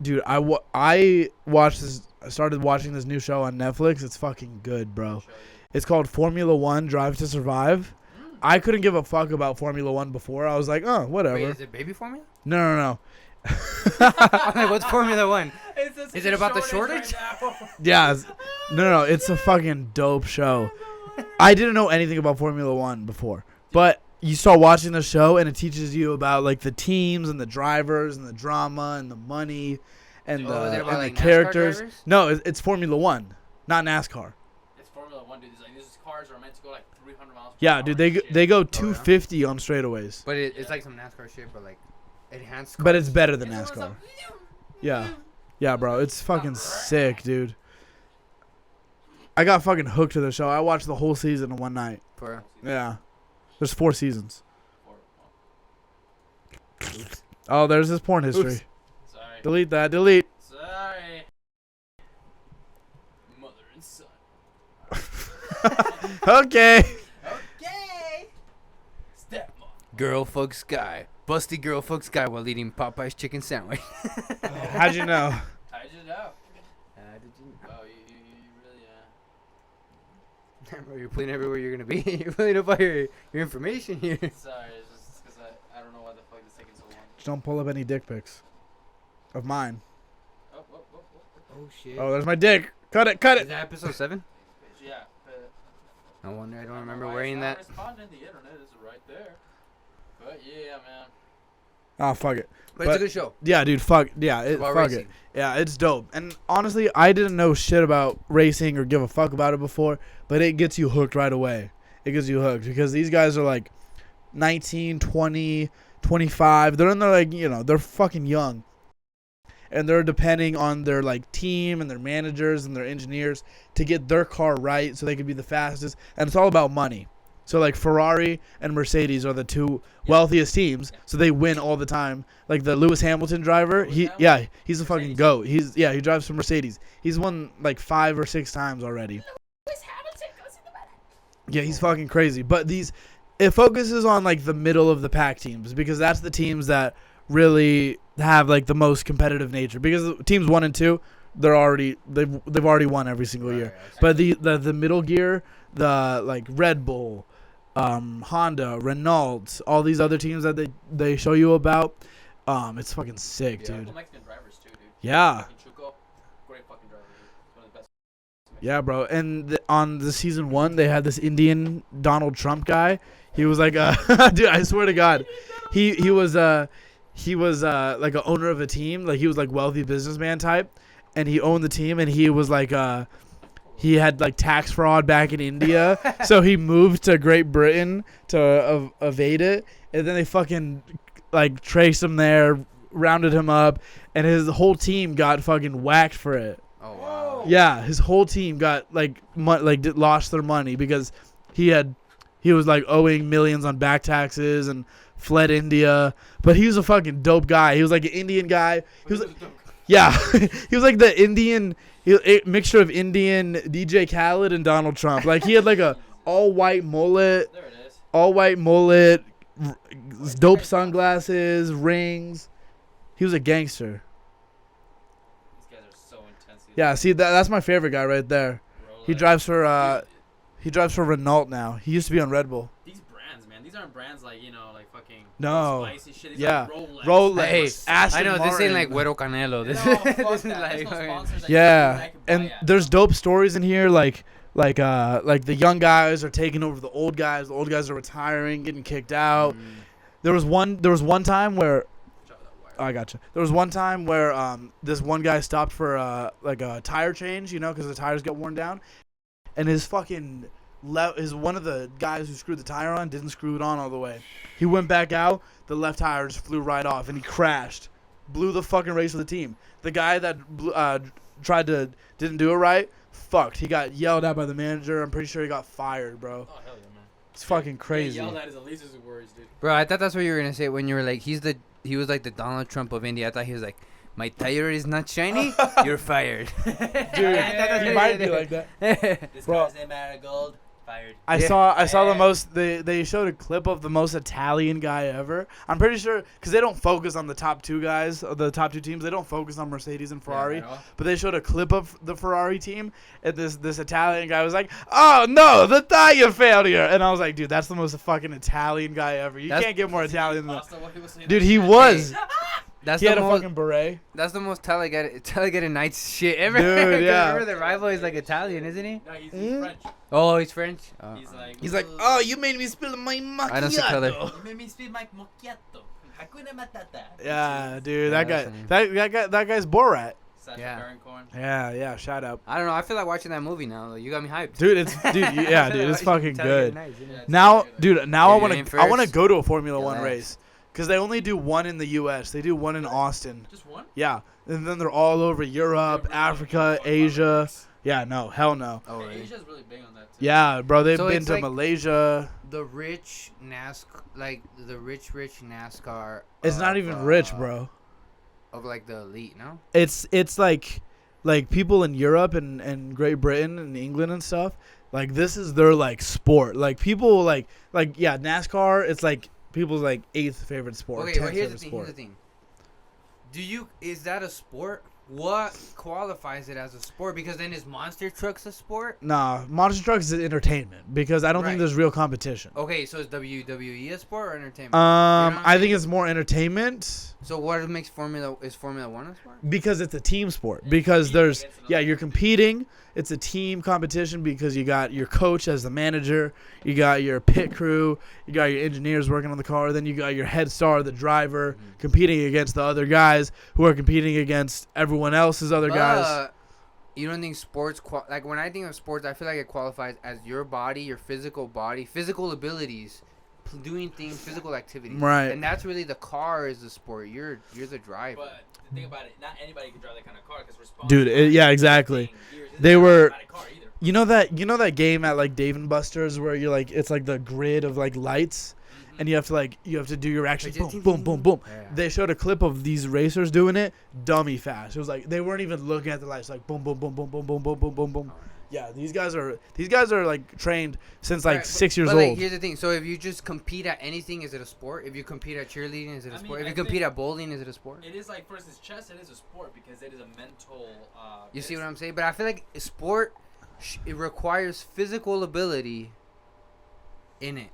Dude, I watched this. I started watching this new show on Netflix. It's fucking good, bro. It's called Formula One Drive to Survive. I couldn't give a fuck about Formula One before. I was like, oh, whatever. Wait, is it baby formula? No. I'm like, what's Formula One? Is it about the shortage? Yeah. No. It's a fucking dope show. I didn't know anything about Formula One before, but you start watching the show and it teaches you about like the teams and the drivers and the drama and the money and Oh, is it about, the like, NASCAR characters. drivers? No, it's Formula One, not NASCAR. It's Formula One, dude. These cars are meant to go like 300 miles per Yeah, hour dude, and they shit. go 250 on straightaways, But it's Yeah. like some NASCAR shit, but like enhanced. but it's cars. better than It's NASCAR. almost Yeah, bro, it's fucking sick, dude. I got fucking hooked to the show. I watched the whole season in one night. For, Yeah, there's 4 seasons. Oops. Oh, there's this porn history. Oops. Sorry. Delete that. Delete. Sorry. Mother and son. Okay. Okay. Stepmom. girl fucks guy. Busty girl fucks guy while eating Popeye's chicken sandwich. How'd you know? I just know. Did you? Oh, you really, Bro, you're putting everywhere you're gonna be. You're putting up all your information here. Sorry, it's just because I don't know why the fuck it's taking so long. Just don't pull up any dick pics of mine. Oh. Oh shit. Oh, there's my dick. Cut it. Cut Is it. that episode 7? Yeah, but No wonder I don't know remember why wearing it's that. not responding. The internet is right there. But yeah, man. Oh, fuck it. But it's a good show. Yeah, dude. Fuck. Yeah, About fuck racing. it. Yeah, it's dope. And honestly, I didn't know shit about racing or give a fuck about it before, but it gets you hooked right away. It gets you hooked because these guys are like 19, 20, 25. They're in their like, they're fucking young. And they're depending on their like team and their managers and their engineers to get their car right so they can be the fastest. And it's all about money. So like Ferrari and Mercedes are the two wealthiest teams, so they win all the time. Like the Lewis Hamilton driver, he's a fucking goat. He drives for Mercedes. He's won like 5 or 6 times already. Lewis Hamilton goes in the back. Yeah, he's fucking crazy. But it focuses on like the middle of the pack teams because that's the teams that really have like the most competitive nature. Because teams 1 and 2, they've already won every single year. But the middle gear, the like Red Bull, Honda, Renault, all these other teams that they show you about, it's fucking sick, dude. Couple Mexican drivers too, dude. Yeah. Fucking Chuco, great fucking driver, dude. One of the best. Yeah, bro. And on the season 1, they had this Indian Donald Trump guy. He was like dude, I swear to God, he was like an owner of a team. Like he was like wealthy businessman type, and he owned the team. And he was like he had like tax fraud back in India, so he moved to Great Britain to evade it. And then they fucking like traced him there, rounded him up, and his whole team got fucking whacked for it. Oh wow. Yeah, his whole team got lost their money because he was like owing millions on back taxes and fled India. But he was a fucking dope guy. He was like an Indian guy. He was yeah, he was like the Indian mixture of Indian DJ Khaled and Donald Trump. Like he had like a all white mullet, There it is. dope sunglasses, rings. He was a gangster. These guys are so intense. Yeah, see that's my favorite guy right there. He drives for Renault now. He used to be on Red Bull. These brands, man. These aren't brands like like fucking. No. Spicy shit. These Yeah. are Rolex. Rolex. Hey, Aston I know this ain't like Martin. Güero Canelo. This, No, fuck this is that. like There's no fucking- sponsors that Yeah, I can buy and at. there's dope stories in here like the young guys are taking over the old guys are retiring, getting kicked out. There was one time where I gotcha. There was one time where this one guy stopped for like a tire change, because the tires got worn down, and his fucking one of the guys who screwed the tire on didn't screw it on all the way. He went back out, the left tire just flew right off, and he crashed, blew the fucking race of the team. The guy that didn't do it right, fucked. He got yelled at by the manager. I'm pretty sure he got fired, bro. Oh hell yeah, man. It's fucking crazy. Yeah, yelled at is the least of his worries, dude. Bro, I thought that's what you were gonna say when you were like, he was like the Donald Trump of India. I thought he was like, my tire is not shiny, you're fired. Dude, he might be like that. This Bro. guy's named Marigold. fired. I saw the most. They showed a clip of the most Italian guy ever. I'm pretty sure because they don't focus on the top two guys, the top two teams. They don't focus on Mercedes and Ferrari. at all. But they showed a clip of the Ferrari team, and this Italian guy was like, "Oh no, the tire failure!" And I was like, "Dude, that's the most fucking Italian guy ever. You That's- can't get more Italian than that." Pasta, what he was saying Dude, that he shit. was. That's He the had a most. fucking beret. That's the most Telegate Knights shit ever. Dude, yeah. Remember the rival is like Italian, isn't he? No, he's Mm. French. Oh, he's French. Oh. He's like, "Oh, you made me spill my macchiato." I don't see color. You made me speak my macchiato. Hakuna Matata. Yeah, dude, Yeah, that guy, that's that guy's Borat. Sacha Yeah. Baron Cohen. Yeah, shout out. I don't know. I feel like watching that movie now. You got me hyped. Dude, it's yeah, dude, it's fucking good. Yeah, it's Now, really good. dude, now Yeah, I you want aim to first. go to a Formula One Relax. race because they only do one in the U.S. They do one in Austin. Just one? Yeah, and then they're all over Europe, Really Africa, fuck Asia. race. Yeah, no, hell no. Oh, Hey, really? Asia's really big on that too. Yeah, bro, they've So been it's to like- Malaysia. The rich NASCAR, like the rich NASCAR. It's not even rich, bro. Of like the elite, no? It's like people in Europe and Great Britain and England and stuff. Like this is their like sport. Like people like yeah, NASCAR. It's like people's like 8th favorite sport. Okay, 10th but here's the favorite thing. sport. Here's the thing. Is that a sport? What qualifies it as a sport? Because then is monster trucks a sport? Nah, monster trucks is entertainment because I don't think Right. there's real competition. Okay, so is WWE a sport or entertainment? I saying? think it's more entertainment So what makes Formula One a sport? because it's a team sport. Yeah, Because competing there's against another you're team. competing. It's a team competition because you got your coach as the manager, you got your pit crew, you got your engineers working on the car, then you got your head star, the driver, competing against the other guys who are competing against everyone else's other guys. You don't think sports like when I think of sports, I feel like it qualifies as your body, your physical body, physical abilities, doing things, physical activities. Right. And that's really the car is the sport. You're the driver. But the thing about it, not anybody can drive that kind of car because Dude, yeah, exactly. They were- You know that game at like Dave and Buster's where you're like it's like the grid of like lights and you have to do your action boom boom boom boom. Yeah. They showed a clip of these racers doing it dummy fast. It was like they weren't even looking at the lights like boom boom boom boom boom boom boom boom boom boom. Yeah, these guys are like trained since like Right, 6 years but like, old. here's the thing. So if you just compete at anything, is it a sport? If you compete at cheerleading, is it a I mean, sport? If I you compete think- at bowling, is it a sport? It is like versus chess. It is a sport because it is a mental. You see what I'm saying? But I feel like a sport, it requires physical ability in it.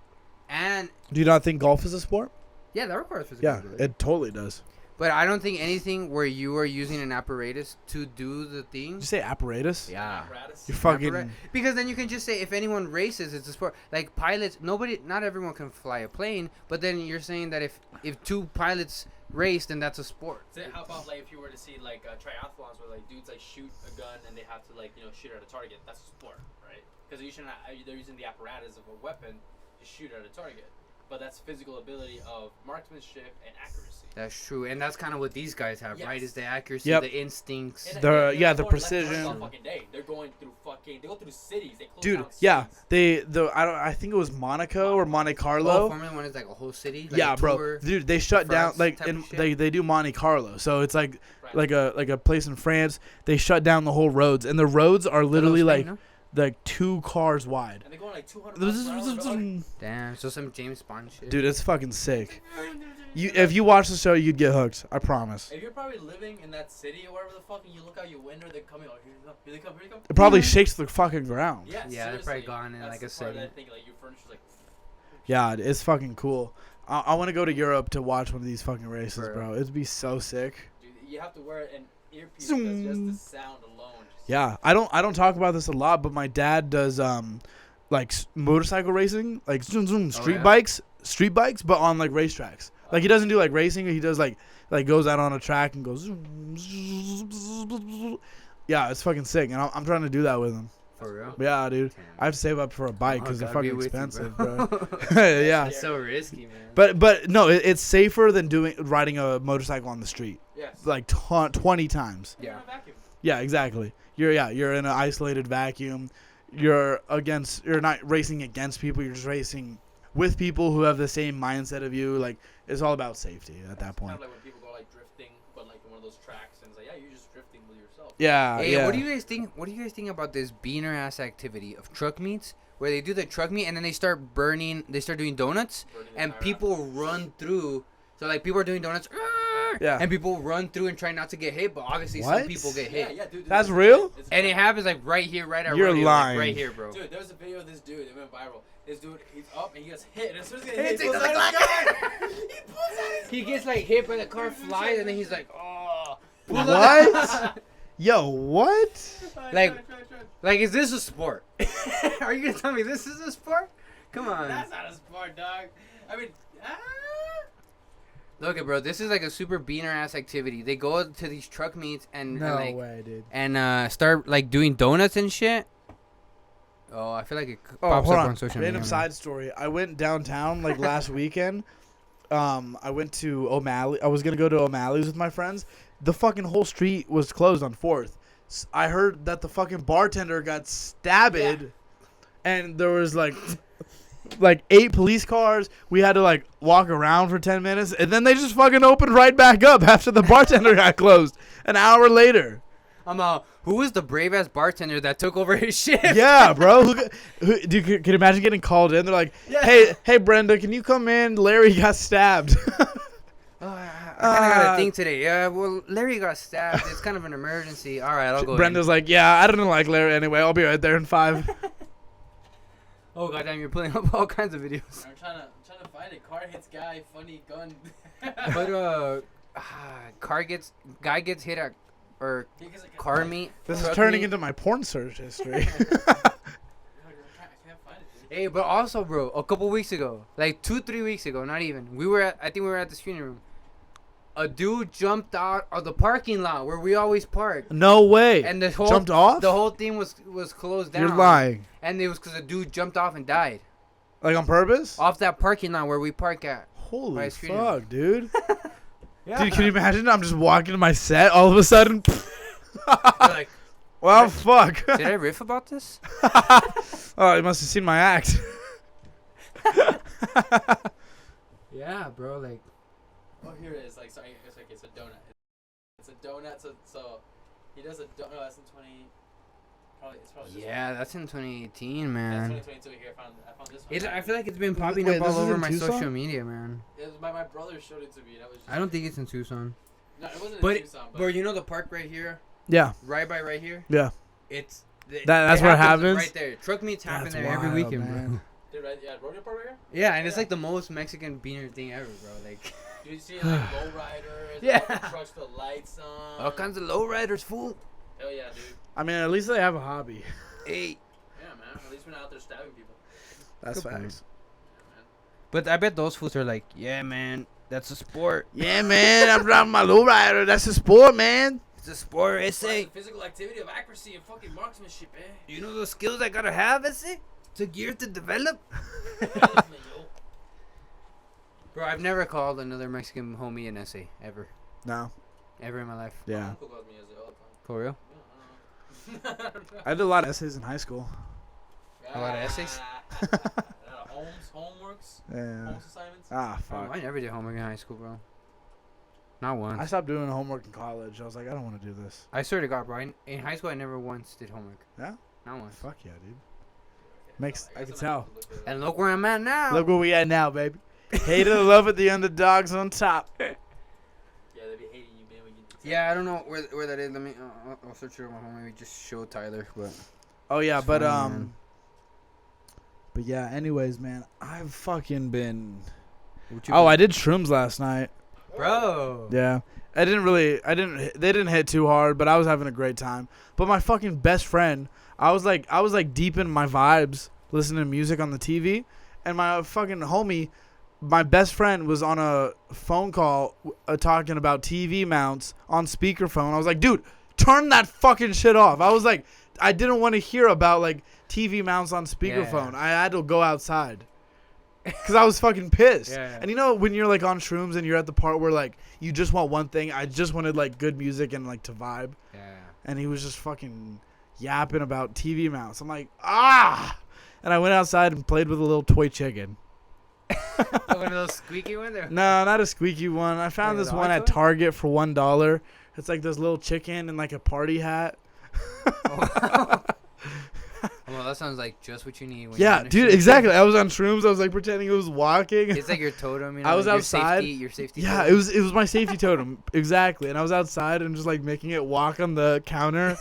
And, Do you not think golf is a sport? yeah, that requires physical Yeah, ability. it totally does. But I don't think anything where you are using an apparatus to do the Did thing. you say apparatus? Yeah. You're fucking. Appara- Because then you can just say if anyone races, it's a sport. Like pilots, not everyone can fly a plane. But then you're saying that if two pilots race, then that's a sport. How about like if you were to see like triathlons where like dudes like shoot a gun and they have to like shoot at a target? That's a sport, right? Because they're using the apparatus of a weapon to shoot at a target. But that's physical ability of marksmanship and accuracy. That's true, and that's kind of what these guys have, right? Yes. Is the accuracy, Yep. the instincts. And The- they're yeah, the going left precision. turns all fucking day. They're going through they go through cities. They close Dude, down yeah, cities. I think it was Monaco or Monte Oh, Carlo. Formula One is like a whole city. Like Yeah, a bro. tour. Dude, they shut down France like type in of shit? they do Monte Carlo. So it's like Right. like a place in France. They shut down the whole roads and the roads are literally Spain, like no? 2 cars wide. And they're going like 200 miles per hour. Dude, Damn, so some James Bond shit. it's fucking sick. If you watch the show, you'd get hooked. I promise. If you're probably living in that city or wherever the fuck, and you look out your window, they're coming. Oh, here they come, here they come. It probably shakes the fucking ground. Yeah, Yeah, they're probably seriously. gone in, That's like, the a part that second. I think like your furniture's like. Yeah, it's fucking cool. I want to go to Europe to watch one of these fucking races, Bro. bro. It'd be so sick. Dude, you have to wear an earpiece Zoom. because just the sound alone. Just Yeah, I don't talk about this a lot, but my dad does like motorcycle racing, like zoom zoom street yeah? street bikes, but on like racetracks. Like he doesn't do like racing, he does like goes out on a track and goes. Zoom. Yeah, it's fucking sick, and I'm trying to do that with him. For real? Yeah, dude, Damn. I have to save up for a bike Oh, because they're gotta be fucking with you, expensive, bro. bro. Yeah, It's so risky, man. but no, it's safer than Riding a motorcycle on the street, yes. like 20 times. You're Yeah. in a vacuum. Yeah, exactly. You're in an isolated vacuum. You're not racing against people. You're just racing with people who have the same mindset of you. Like it's all about safety at that Kind point. of like when people go like drifting, but like in one of those tracks, and it's like, yeah, you're just drifting with yourself. Yeah. Hey, yeah. what do you guys think? What do you guys think about this beaner ass activity of truck meets, where they do the truck meet and then they start burning? They start doing donuts, Burning the and tire people run through. So like people are doing donuts, Yeah. and people run through and try not to get hit, but obviously some What? people get Yeah, hit. yeah, dude. That's it's- real? it's- And it happens like right here, right at You're rodeo, lying. like right here, bro. Dude, there was a video of this dude. It went viral. This dude, he's up and he gets hit. And as soon as he He gets hit, he takes pulls out out the his gun. He pulls out his He gets like hit by the car, flies, and then he's like, oh. What? Yo, what? Like- Like, is this a sport? Are you gonna tell me this is a sport? Come on. That's not a sport, dog. I mean, Look at bro, this is like a super beaner ass activity. They go to these truck meets and No like, way, dude. and start like doing donuts and shit. Oh, I feel like it pops hold up on social Random media. side story. I went downtown like last weekend. I went to O'Malley. I was gonna go to O'Malley's with my friends. The fucking whole street was closed on 4th. I heard that the fucking bartender got stabbed, and there was like 8 police cars. We had to like walk around for 10 minutes, and then they just fucking opened right back up after the bartender got closed an hour later. Who was the brave ass bartender that took over his shift? Yeah, bro. Dude, can you imagine getting called in? They're like, hey, Brenda, can you come in? Larry got stabbed. I kind of got a thing today. Yeah, well, Larry got stabbed. It's kind of an emergency. All right, I'll go. Brenda's like, yeah, I don't like Larry anyway. I'll be right there in 5. Oh goddamn, you're pulling up all kinds of videos. I'm trying to find it. Car hits guy, funny gun. But guy gets hit at or He gets, like, car meet. This is truck turning meet. into my porn search history. I can't find it, dude. Hey, but also, bro, a couple weeks ago, like 2-3 weeks ago, not even. I think we were at the screening room. A dude jumped out of the parking lot where we always park. No way. And the whole Jumped off? The whole thing was closed down. You're lying. And it was because a dude jumped off and died Like on purpose? off that parking lot where we park at. Holy By screening fuck, dude. Yeah. Dude, can you imagine? I'm just walking to my set, all of a sudden. Like, Well, fuck. did I riff about this? Oh, you must have seen my act. Yeah, bro. Like, Oh, here it is. Like, sorry, it's a donut. It's a donut. So he does a donut. No, that's in 20. It's probably this yeah, that's in 2018, one. man. That's 2022. Here, I found this one. I feel like it's been popping Wait, up all this is over in my Tucson? social media, man. It was my brother showed it to me. That was. Just I don't think it's in Tucson. No, it wasn't But, in Tucson. But bro, you know the park right here, Yeah. right here. Yeah. It's That's where it happens? right there. Truck meets happen That's there every wild, weekend, man. bro. Dude, right? Yeah, rodeo park right here. Yeah, and it's Yeah. like the most Mexican beaner thing ever, bro. Like, Dude, you see like lowriders. Yeah. All the trucks with the lights on. all kinds of lowriders, fool. Hell yeah, dude. I mean, at least they have a hobby. Hey. Yeah, man. At least we're not out there stabbing people. That's Good point. facts. Yeah, man. But I bet those fools are like, yeah, man, that's a sport. Yeah, man, I'm driving my lowrider. That's a sport, man. It's a sport, It's essay. the physical activity of accuracy and fucking marksmanship, eh? You know the skills I gotta have, essay? Took years to develop. Bro, I've never called another Mexican homie an essay, ever. No. Ever in my life. My Yeah. uncle calls me as all the time. For real? Yeah, I don't know. I did a lot of essays in high school. A lot of essays? Homeworks? Yeah. Homes assignments? Ah, Oh, fuck. I never did homework in high school, bro. Not once. I stopped doing homework in college. I was like, I don't want to do this. I swear to God, bro. In high school, I never once did homework. Yeah? Not once. Fuck yeah, dude. Makes- I guess can I'm tell. gonna have to look for And look where I'm at now. Look where we at now, baby. Hate or love it, the underdogs on top. that. Yeah, they be hating you, man. When you Yeah, I don't know where that is. Let me. I'll search it on my phone. Maybe just show Tyler. But Oh yeah, It's but funny, man. but yeah. Anyways, man, I've fucking been. what you Oh, been- I did shrooms last night. bro. Yeah, I didn't really. They didn't hit too hard, but I was having a great time. But my fucking best friend, I was like deep in my vibes, listening to music on the TV, and my fucking homie, my best friend, was on a phone call talking about TV mounts on speakerphone. I was like, dude, turn that fucking shit off. I was like, I didn't want to hear about like TV mounts on speakerphone. Yeah. I had to go outside. Cause I was fucking pissed. Yeah. And you know when you're like on shrooms and you're at the part where like you just want one thing. I just wanted like good music and like to vibe. Yeah. And he was just fucking yapping about TV mounts. I'm like, ah. And I went outside and played with a little toy chicken. One of those squeaky ones? Or? No, not a squeaky one. I found Like this a one dog at toy? Target for $1. It's like this little chicken in like a party hat. Well, that sounds like just what you need. When Yeah, you're dude, exactly. I was on shrooms. I was like pretending it was walking. It's like your totem. You know, I was like outside. Your safety. Yeah, totem. it was my safety totem. Exactly. And I was outside and just like making it walk on the counter.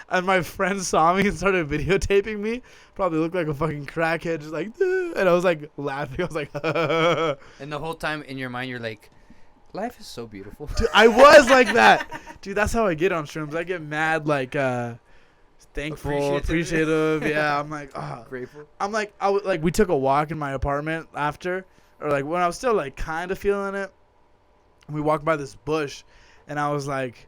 And my friend saw me and started videotaping me. Probably looked like a fucking crackhead, just like, and I was like laughing. I was like, And the whole time in your mind, you're like, life is so beautiful. dude, I was like that. Dude, that's how I get on shrooms. I get mad, like, thankful, appreciative. Yeah, I'm like, Grateful. I'm like, we took a walk in my apartment after, or like when I was still like kind of feeling it. And we walked by this bush, and I was like,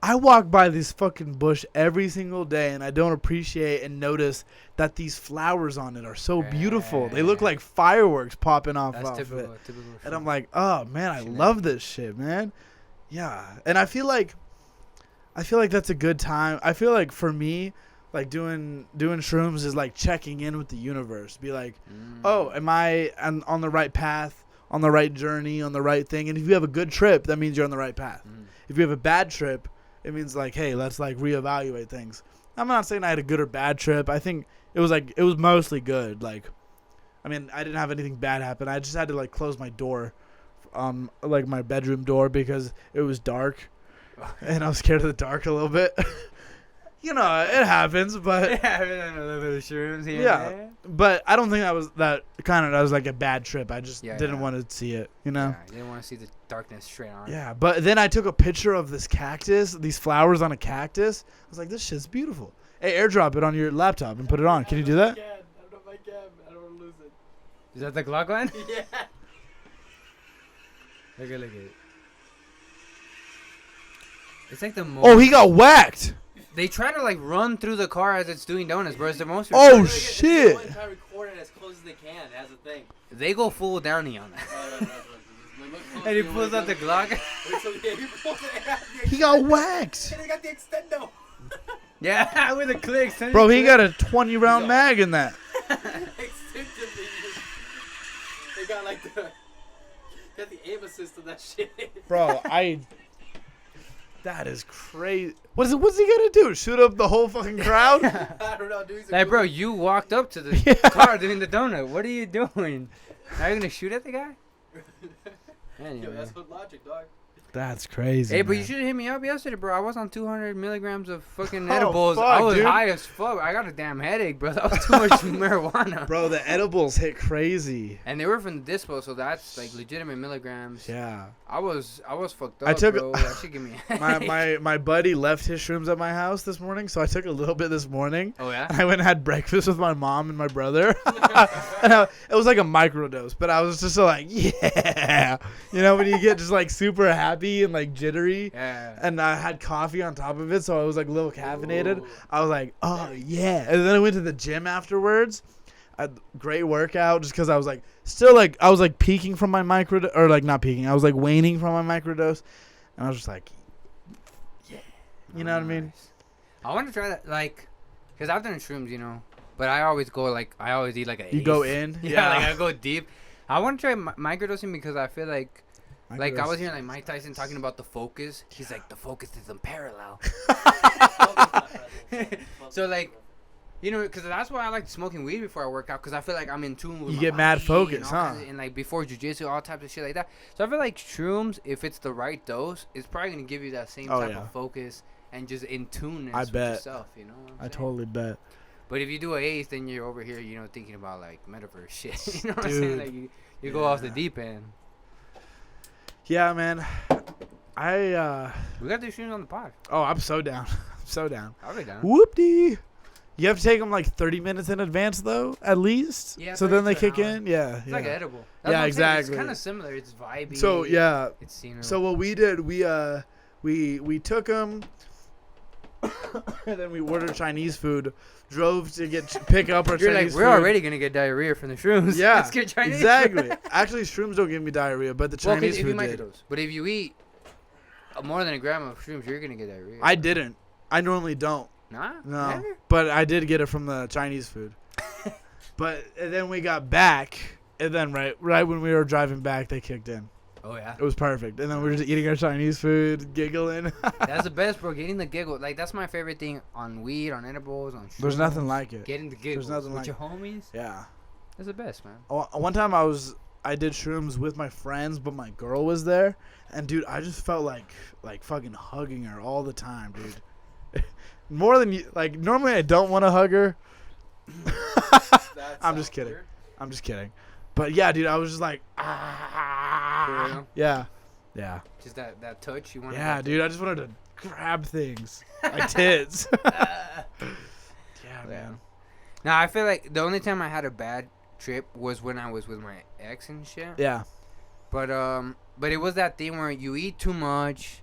I walk by this fucking bush every single day, and I don't appreciate and notice that these flowers on it are so beautiful. They look like fireworks popping off That's of typical. it. Typical. And I'm like, oh man, I love this shit, man. Yeah, and I feel like that's a good time. I feel like for me, like doing shrooms is like checking in with the universe. Be like, oh, am I on the right path, on the right journey, on the right thing? And if you have a good trip, that means you're on the right path. If you have a bad trip, it means like, hey, let's like reevaluate things. I'm not saying I had a good or bad trip. I think it was mostly good. Like, I mean, I didn't have anything bad happen. I just had to like close my door, like my bedroom door, because it was dark, and I was scared of the dark a little bit. You know, it happens, but Yeah, a little bit of shrooms here. yeah. And there. But I don't think that was like a bad trip. I just didn't want to see it, you know? Yeah, you didn't want to see the darkness straight on. Yeah, but then I took a picture of this cactus, these flowers on a cactus. I was like, this shit's beautiful. Hey, airdrop it on your laptop and put it on. Can you do that? I don't know if I can. I don't want to lose it. Is that the Glock one? Yeah. Look at it. It's like the most. Oh, he got whacked. They try to like run through the car as it's doing donuts, bro. It's the most. Oh, retarded. shit. One time recording as close as they can. It has a thing. They go full Downie on that. And he pulls out the Glock. He got whacked. They got the extendo. Yeah, with the clicks. Bro, he got a 20-round mag in that. Instinctively, they got like got the aim assist on that shit. Bro, that is crazy. What's he gonna do? Shoot up the whole fucking crowd? I don't know, dude. Like, bro, you walked up to the Yeah. car doing the donut. What are you doing? Are you gonna shoot at the guy? Anyway. Yo, that's good logic, dog. That's crazy. Hey, but you man. should have hit me up yesterday, bro. I was on 200 milligrams of fucking Oh, edibles. fuck, I was dude. high as fuck. I got a damn headache, bro. That was too much marijuana. Bro, the edibles hit crazy. And they were from the dispo, so that's like legitimate milligrams. Yeah. I was fucked up, I took- bro. That shit give me a headache. My buddy left his shrooms at my house this morning, so I took a little bit this morning. Oh, yeah? I went and had breakfast with my mom and my brother. And it was like a microdose, but I was just so like, yeah. You know, when you get just like super happy and like jittery. Yeah. And I had coffee on top of it, so I was like a little caffeinated. Ooh. I was like, oh, yeah. And then I went to the gym afterwards. I had a great workout just because I was like, still like, I was like peaking from my microdose, or like not peaking. I was like waning from my microdose. And I was just like, yeah. You know what I mean? Nice. I want to try that, like, because I've done shrooms, you know, but I always go, like, I always eat, like, a You eighth. go in? Yeah, like, I go deep. I want to try microdosing because I feel like I Microdose. was hearing, like, Mike Tyson talking about the focus. He's like, the focus is unparalleled. So, like, you know, because that's why I like smoking weed before I work out, because I feel like I'm in tune with You my get mad body focus, and all huh? kinds of- and, like, before jiu-jitsu, all types of shit like that. So I feel like shrooms, if it's the right dose, it's probably going to give you that same Oh, type yeah. of focus and just in tune I with bet. yourself, you know what I'm I saying? totally bet. But if you do an eighth, then you're over here, you know, thinking about, like, metaverse shit. You know what I'm Dude. saying? Like, you go off the Yeah. deep end. Yeah, man. We got these shrooms on the pod. I'm so down. I'm so down. I'll be down. Whoop-dee. You have to take them like 30 minutes in advance, though, at least. Yeah, So then they 30 to kick an hour. in. Yeah. It's yeah. like an edible. Yeah, what I'm saying. exactly. It's kind of similar. It's vibey. So yeah. It's scenery. So what we did, we took them, and then we ordered Chinese food. Drove to pick up our you're Chinese like, we're food. already gonna get diarrhea from the shrooms. Yeah. Let's get Chinese. Exactly. Actually, shrooms don't give me diarrhea, but the Well, 'cause Chinese if you food did. microdose. But if you eat more than a gram of shrooms, you're gonna get diarrhea. I didn't. I normally don't. Nah. No. Never? But I did get it from the Chinese food. But and then we got back, And then right when we were driving back, they kicked in. Oh yeah. It was perfect. And then we were just eating our Chinese food, giggling. That's the best, bro. Getting the giggle. Like, that's my favorite thing on weed, on edibles, on There's shrooms. nothing like it. Getting the giggles nothing with like your homies. Yeah. That's the best, man. One time I did shrooms with my friends, but my girl was there. And, dude, I just felt like fucking hugging her all the time, dude. More than you. Like, normally I don't want to hug her. I'm just kidding. Weird. I'm just kidding. But, yeah, dude, I was just like, For real? Yeah. Yeah. Just that touch you want. Yeah, dude, I just wanted to grab things. Like tits. Yeah, man. Now, I feel like the only time I had a bad trip was when I was with my ex and shit. Yeah. But it was that thing where you eat too much.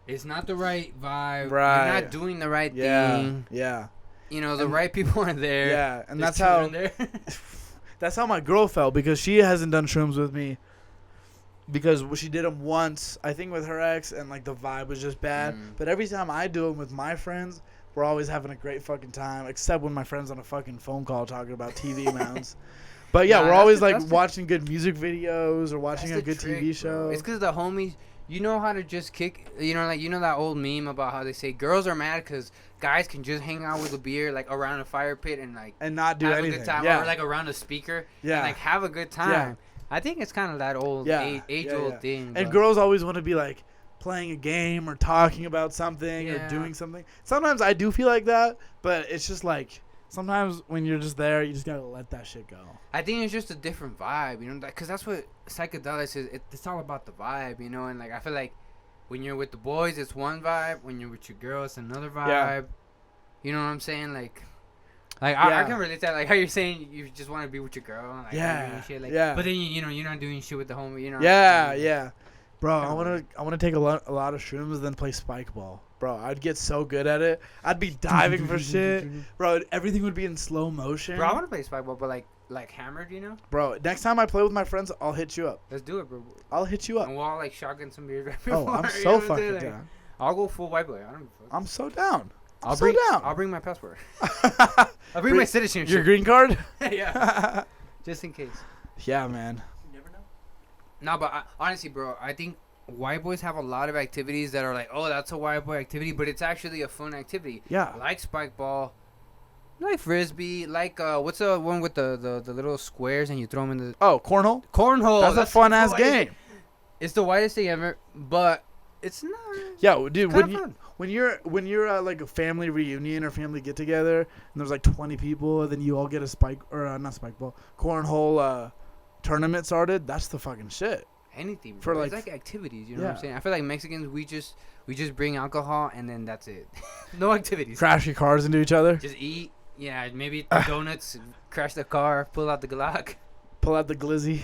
It's not the right vibe. Right. You're not doing the right Yeah. thing. Yeah. You know, the And- right people are there. Yeah. And There's that's how children there. that's how my girl felt, because she hasn't done shrooms with me because she did them once, I think, with her ex, and like the vibe was just bad. Mm. But every time I do them with my friends, we're always having a great fucking time, except when my friend's on a fucking phone call talking about TV mounts. But yeah, Nah, we're that's always the- like that's the- watching good music videos or watching a That's the good trick, TV bro. show. It's because the homies, you know how to just kick, you know, like, you know that old meme about how they say girls are mad because guys can just hang out with a beer, like, around a fire pit and, like, And not do have anything. a good time. Yeah. Or, like, around a speaker. Yeah. And, like, have a good time. Yeah. I think it's kind of that old, Yeah. age-old Yeah. thing. And but- girls always want to be like playing a game or talking about something or Yeah. doing something. Sometimes I do feel like that, but it's just like sometimes when you're just there, you just gotta let that shit go. I think it's just a different vibe, you know, because that's what psychedelics is. It's all about the vibe, you know, and like I feel like when you're with the boys, it's one vibe. When you're with your girl, it's another vibe. Yeah. You know what I'm saying? Like Yeah. I can relate to that. Like how you're saying you just want to be with your girl. Like, Yeah, and shit. Like, yeah. But then you know you're not doing shit with the homie. You know. Yeah, what I'm saying? yeah. Bro, Kinda I wanna take a lot of shrooms and then play spike ball. Bro, I'd get so good at it. I'd be diving for shit. Bro, everything would be in slow motion. Bro, I want to play spikeball, but like hammered, you know. Bro, next time I play with my friends, I'll hit you up. Let's do it, bro. I'll hit you up. And we'll all like shotgun some beers right Oh, before, I'm you so know what I'm fucking saying? Like, down. I'll go full white boy. I don't give a fuck. I'm so down. I'll so bring down. I'll bring my passport. I'll bring Bring my citizenship. Your green card? Yeah, just in case. Yeah, man. You never know. No, but honestly, bro, I think white boys have a lot of activities that are like, oh, that's a white boy activity, but it's actually a fun activity. Yeah. Like spike ball, like frisbee, like what's the one with the little squares and you throw them in the Oh, cornhole? cornhole? That's a fun ass the whitest- game. It's the whitest thing ever, but it's not. Yeah, dude. Kind of fun. When you're at like a family reunion or family get together and there's like 20 people and then you all get a spike or not spike ball cornhole tournament started, that's the fucking shit. Anything For, bro. It's like- like activities, you know what I'm Yeah. saying? I feel like Mexicans, we just bring alcohol and then that's it. No activities. Crash your cars into each other, Just eat. Yeah, maybe donuts, crash the car, pull out the Glock. pull out the glizzy.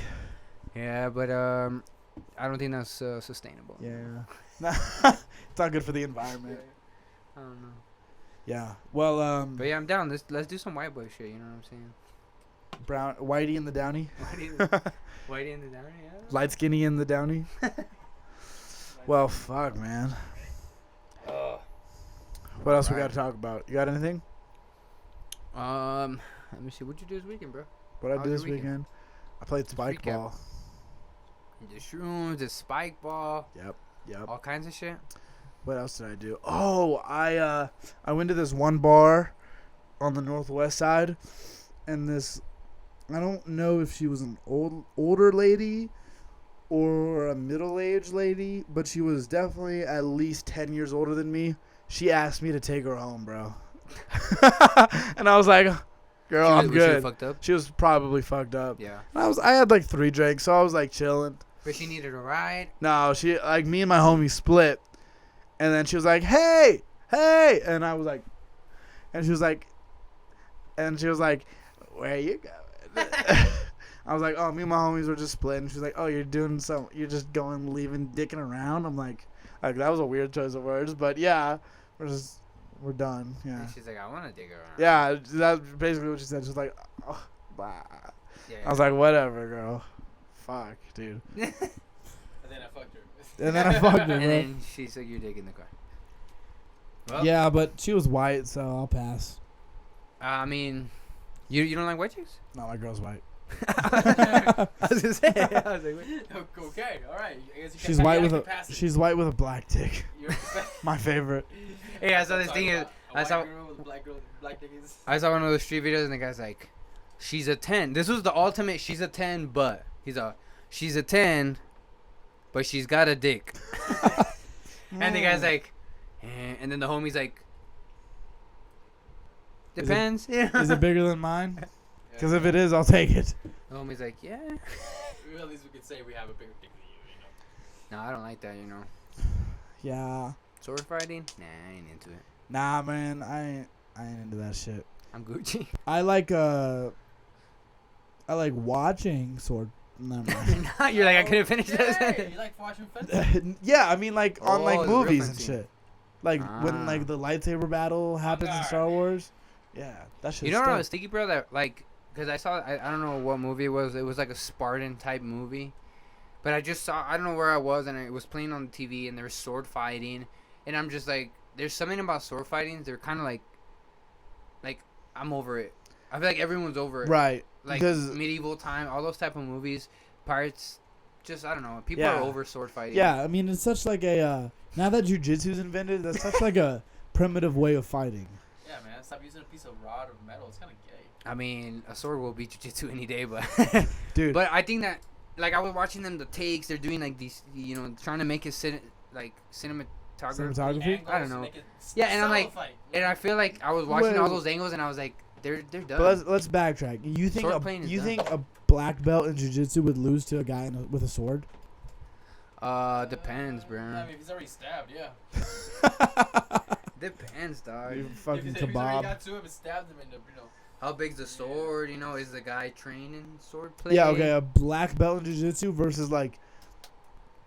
Yeah, but I don't think that's sustainable. Yeah. It's not good for the environment. I don't know. Yeah. Well, But yeah, I'm down. Let's do some white boy shit. You know what I'm saying? Brown, Whitey and the Downie, Whitey in the down, yeah. light skinny and the Downie. Well, fuck, man. What else we got to talk about? You got anything? Let me see. What'd you do this weekend, bro? What I How do was this your weekend? weekend? I played spike Recap. ball. The shrooms, the spike ball, Yep. all kinds of shit. What else did I do? Oh, I went to this one bar on the northwest side, and this, I don't know if she was an older lady or a middle-aged lady, but she was definitely at least 10 years older than me. She asked me to take her home, bro. And I was like, girl, I'm Was she good. fucked up? She was probably fucked up. Yeah. And I had like 3 drinks, so I was like chilling. But she needed a ride. No, she like me and my homie split, and then she was like, "Hey, and I was like, and she was like, "Where you going?" I was like, "Oh, me and my homies were just splitting." She's like, "Oh, you're just going, leaving, dicking around." I'm like that was a weird choice of words, but yeah, we're done. Yeah, And she's like, I want to dig around. yeah, that's basically what she said. She's like, oh, blah. Yeah. I was like, whatever, girl. Fuck, dude. And then I fucked her. And then I fucked her. And bro. then she said, you're digging the car. Well, Yeah, but she was white, so I'll pass. I mean, you don't like white chicks? No, my girl's white. I was gonna say. I was like, wait. Okay, all right. I guess you She's can- white you with got a capacity. she's white with a black dick. You're- My favorite. Hey, I saw this thing. A I white saw. girl with a black girl, black dick is- I saw one of those street videos, and the guy's like, "She's a 10." This was the ultimate. She's a 10, but she's a 10, but she's got a dick. And the guy's like, and then the homie's like, Is it- depends. Is it bigger than mine? Because if it is, I'll take it. The homie's like, yeah. At least we could say we have a bigger dick than you, No, I don't like that. Yeah. Sword fighting? Nah, I ain't into it. Nah, man, I ain't into that shit. I'm Gucci. I like watching sword. Never mind. Nah, you're like, I couldn't finish Yeah, that. you like watching fencing? Yeah, I mean like on Oh, like the real movies and fencing. shit. Like when Ah. like the lightsaber battle happens in Star Wars. Yeah, that shit. You know what I was thinking, bro? That like, cause I saw, I don't know what movie it was. It was like a Spartan type movie, but I just saw, I don't know where I was, and it was playing on the TV, and there was sword fighting, and I'm just like, there's something about sword fighting. They're kind of like I'm over it. I feel like everyone's over it. Right. Like because medieval time, all those type of movies, pirates. Just I don't know. People Yeah. are over sword fighting. yeah, I mean it's such like a now that jujitsu's invented, that's such like a primitive way of fighting. Yeah, man. Stop using a piece of rod or metal. It's kind of gay. I mean, a sword will beat jiu-jitsu any day, but Dude. But I think that, like, I was watching them, the takes, they're doing, like, these, trying to make it, cinematography. Cinematography? I don't know. Yeah, and I'm like, and I feel like I was watching all those angles, and I was like, they're done. But let's backtrack. You think Sword playing is you done. think a black belt in jiu-jitsu would lose to a guy with a sword? Depends, bro. I mean, if he's already stabbed, yeah. Depends, dog. You If fucking he's already kebab. got to him and stabbed him, and How big's the sword? Is the guy training sword play? Yeah, okay, a black belt in jiu-jitsu versus like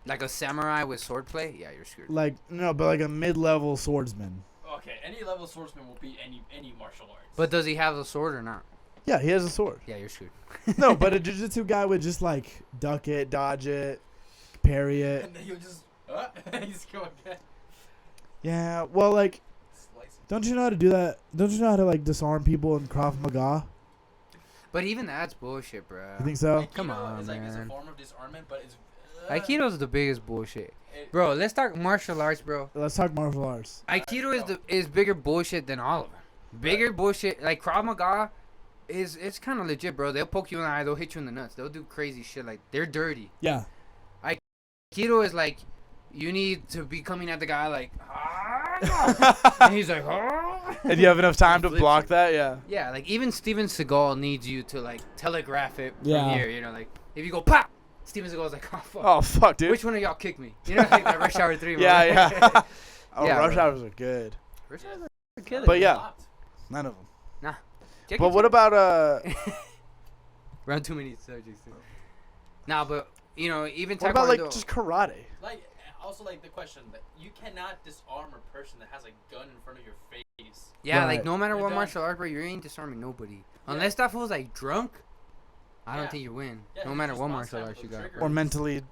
Like a samurai with sword play? Yeah, you're screwed. no, but like a mid-level swordsman. okay, any level swordsman will beat any martial arts. But does he have the sword or not? Yeah, he has a sword. Yeah, you're screwed. No, but a jiu-jitsu guy would just like duck it, dodge it, parry it. and then he'll just he's going again. Yeah, well, like, Slice him. don't you know how to do that? Don't you know how to like disarm people in Krav Maga? But even that's bullshit, bro. You think so? Aikido Come on, is like it's a man. form of disarmament, but it's Aikido's the biggest bullshit. it- Bro, let's talk martial arts, bro. Let's talk martial arts. Aikido is bigger bullshit than all of them. Bigger bullshit. Like Krav Maga it's kind of legit, bro. They'll poke you in the eye. They'll hit you in the nuts. They'll do crazy shit. Like, they're dirty. Yeah. Aikido is like, you need to be coming at the guy like, ah, and he's like, ah. And you have enough time to Flips block you. that, yeah. Yeah, like even Steven Seagal needs you to like telegraph it from Yeah. here. Like if you go pop, Steven Seagal's like, oh fuck. Oh fuck, dude. Which one of y'all kicked me? Like that Rush Hour 3. Yeah, yeah. Oh, Yeah, Rush bro. Hours are good. Rush Hour are killer. But yeah. Blocked. None of them. Jackie But what Chan- about Run too many subjects. Too. Nah, but even what about like Taekwondo- just karate? Like also like the question that you cannot disarm a person that has a gun in front of your face. Yeah, Right. like no matter You're what done. martial art, bro, you ain't disarming nobody. Yeah. Unless that fool's like drunk, I don't Yeah. think you win. Yeah, no he matter just what wants martial to arts you have the got. trigger. Or mentally?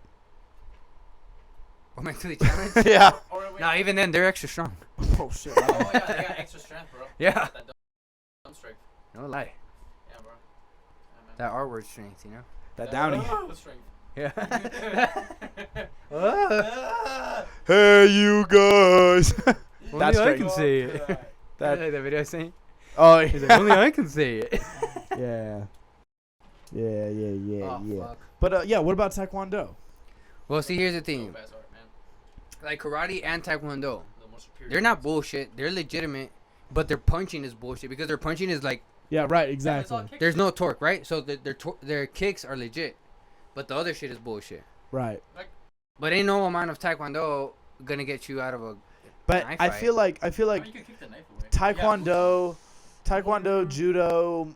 Or mentally challenged. Yeah. Or wait, Nah, even then they're extra strong. Oh shit. oh yeah, they got extra strength, bro. Yeah. That dumb strength. No lie. Yeah, bro. Yeah, man. That R word strength, That Downie. Strength. Yeah. Hey, you guys. Only That's I straight. can say it. God. That. Like that video I seen. Oh He's yeah. like, only I can say it. Yeah. Yeah, yeah, yeah, Oh, yeah. fuck. But yeah, what about Taekwondo? Well, see, here's the So thing. fast art, man. Like karate and taekwondo, The most superior. they're not bullshit. They're legitimate, but their punching is bullshit because their punching is like Yeah, right, Yeah, it's all exactly. kick there's shit. no torque, right? So their kicks are legit, but the other shit is bullshit. Right. But ain't no amount of taekwondo gonna get you out of a. But Knife I fight. feel like Oh, you can kick the knife away. Taekwondo, judo,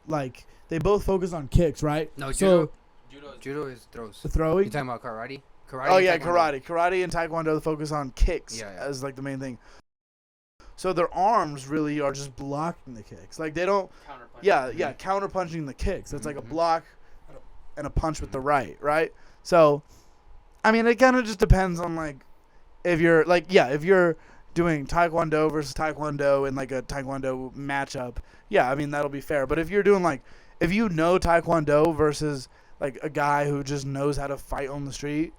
like they both focus on kicks, right? No, So judo is throws. the You throwing. talking about karate? Karate. Oh and yeah, taekwondo. karate and taekwondo focus on kicks Yeah, yeah. as like the main thing. So their arms really are just blocking the kicks. Like they don't. Counterpunch. Yeah, counter punching the kicks. It's like a Mhm. block and a punch with the right? So, I mean, it kind of just depends on like if you're like if you're doing taekwondo versus taekwondo in like a taekwondo matchup, yeah, I mean that'll be fair. But if you're doing like if you know Taekwondo versus like a guy who just knows how to fight on the street,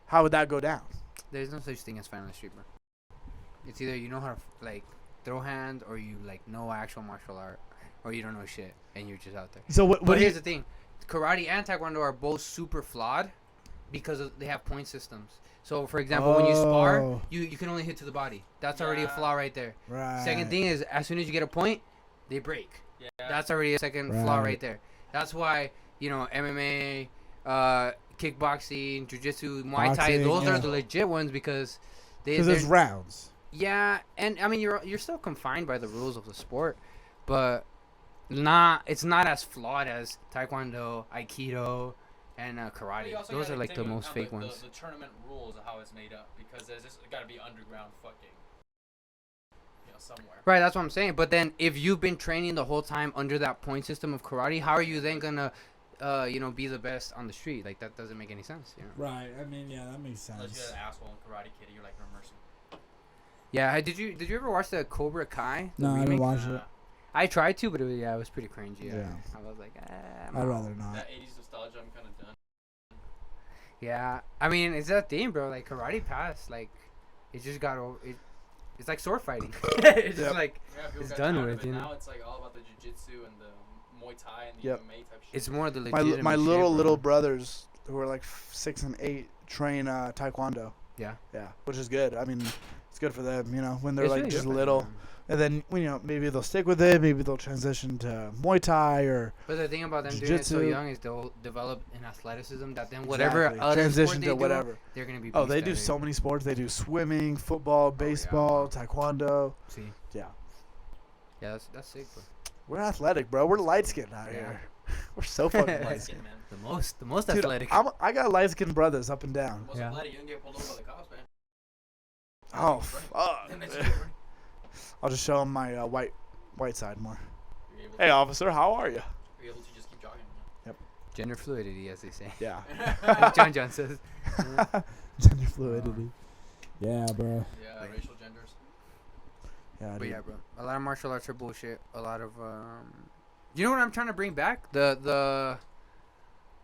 how would that go down? There's no such thing as fighting on the street, bro. It's either you know how to like throw hand, or you like know actual martial art, or you don't know shit and you're just out there. So what? But here's the thing: karate and taekwondo are both super flawed because they have point systems. So, for example, when you spar, you can only hit to the body. That's already a flaw right there. Right. Second thing is, as soon as you get a point, they break. Yeah. That's already a second flaw right there. That's why, MMA, kickboxing, jiu-jitsu, Muay Thai, those are the legit ones because there's rounds. Yeah, and I mean you're still confined by the rules of the sport, but it's not as flawed as taekwondo, aikido, and karate. Those are like the most fake ones. The tournament rules of how it's made up, because there's just got to be underground fucking, somewhere. Right, that's what I'm saying. But then if you've been training the whole time under that point system of karate, how are you then gonna, be the best on the street? Like that doesn't make any sense. Right. I mean, yeah, that makes sense. Unless you're an asshole in Karate Kid, you're like no mercy. Yeah. Did you ever watch the Cobra Kai? No, I didn't watch it. I tried to, but it was pretty cringy. Yeah. I was like, I'd rather not. That 80s nostalgia, I'm kind of done. Yeah, I mean, it's that thing, bro. Like karate passed, like it just got over. It's like sword fighting. It's just like it's done with. Now it's like all about the jiu-jitsu and the Muay Thai and the MMA type shit. It's more the legitimate my little shit, brothers who are like 6 and 8 train taekwondo. Yeah. Yeah, which is good. I mean, it's good for them, when they're It's like really just good for little. them. And then maybe they'll stick with it. Maybe they'll transition to Muay Thai or. But the thing about them doing it so jiu-jitsu. young is they'll develop an athleticism that then whatever Exactly. other transition sport they to do, whatever. they're gonna be. Oh, they beast do at so it. many sports. They do swimming, football, baseball, taekwondo. See. Yeah. Yeah, that's sick, bro. We're athletic, bro. We're light skinned out Yeah. here. We're so fucking light Light skinned. skin, man. The most Dude, athletic. I got light skinned brothers up and down. Most Yeah. athletic, you didn't get pulled over by the cops, man. Oh, fuck. Then that's different. I'll just show them my white side more. You're able Hey, officer, how are you? you're able to just keep jogging. Gender fluidity, as they say. Yeah. John says. Gender fluidity. Yeah, bro. Yeah, Like- racial genders. Yeah, But dude. yeah, bro. A lot of martial arts are bullshit. A lot of You know what I'm trying to bring back? The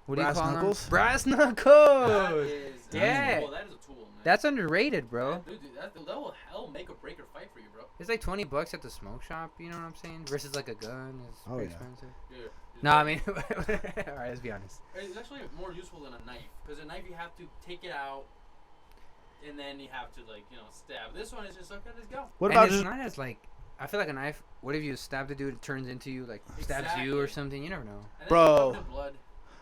what do you Brass call knuckles? them? Brass That knuckles. is, Yeah. That is a tool, man. That's underrated, bro. Dude, that'll make or break or fight for you, bro. It's like $20 at the smoke shop. You know what I'm saying? Versus like a gun is Oh, pretty yeah. expensive. Dude, No, I mean, all right. Let's be honest. it's actually more useful than a knife, because a knife you have to take it out, and then you have to stab. This one is just okay, let's go. What And about it's just. not as like. I feel like a knife. What if you stab the dude? It turns into you, like stabs you or Exactly. something. You never know. And then Bro. you put the blood.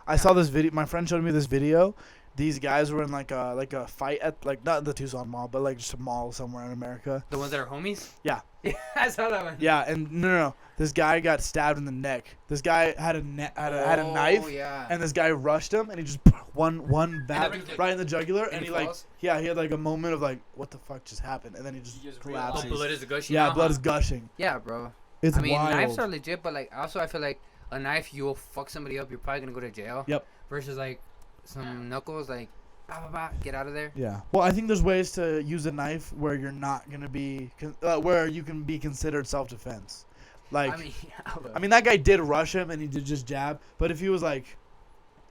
I saw this video. My friend showed me this video. These guys were in like a fight at not the Tucson Mall, but like just a mall somewhere in America. The ones that are homies. Yeah. Yeah, I saw that one. Yeah, and no. This guy got stabbed in the neck. This guy had a knife, Oh yeah. and this guy rushed him, and he just one bat then- right in the jugular, And and he he like falls? he had like a moment of like, what the fuck just happened, and then he just He just collapses. realized. blood is gushing. Yeah, out, blood huh? is gushing. Yeah, bro. It's I mean, wild. knives are legit, but like also I feel like a knife you'll fuck somebody up, you're probably gonna go to jail. Yep. Versus like some knuckles, like get out of there. Yeah. Well, I think there's ways to use a knife where you're not gonna be where you can be considered self-defense. Like, I mean, yeah, bro. that guy did rush him and he did just jab, but if he was like,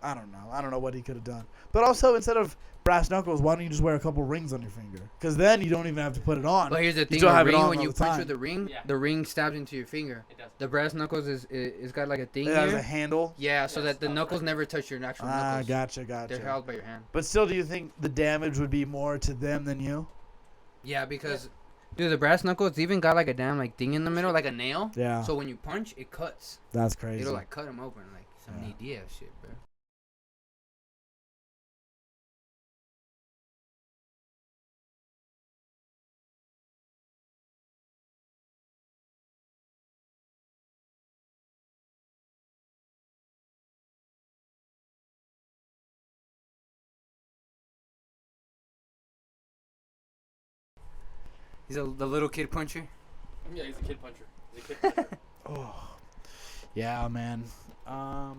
I don't know what he could have done. But also, instead of brass knuckles, why don't you just wear a couple rings on your finger? Because then you don't even have to put it on. But here's the thing: still the have it ring, on when all you the punch time. with the ring, Yeah. the ring stabs into your finger. It does. The brass knuckles is got like a thing It has here. a handle. Yeah, so Yeah, that it's the not knuckles right. never touch your actual Ah, knuckles. gotcha. They're held by your hand. But still, do you think the damage would be more to them than you? Yeah, because dude, the brass knuckles even got like a damn like thing in the middle, like a nail. Yeah. So when you punch, it cuts. That's crazy. It'll like cut them open, like some Yeah. DDF shit, bro. He's the little kid puncher. Yeah, he's a kid puncher. He's a kid puncher. Oh, yeah, man. I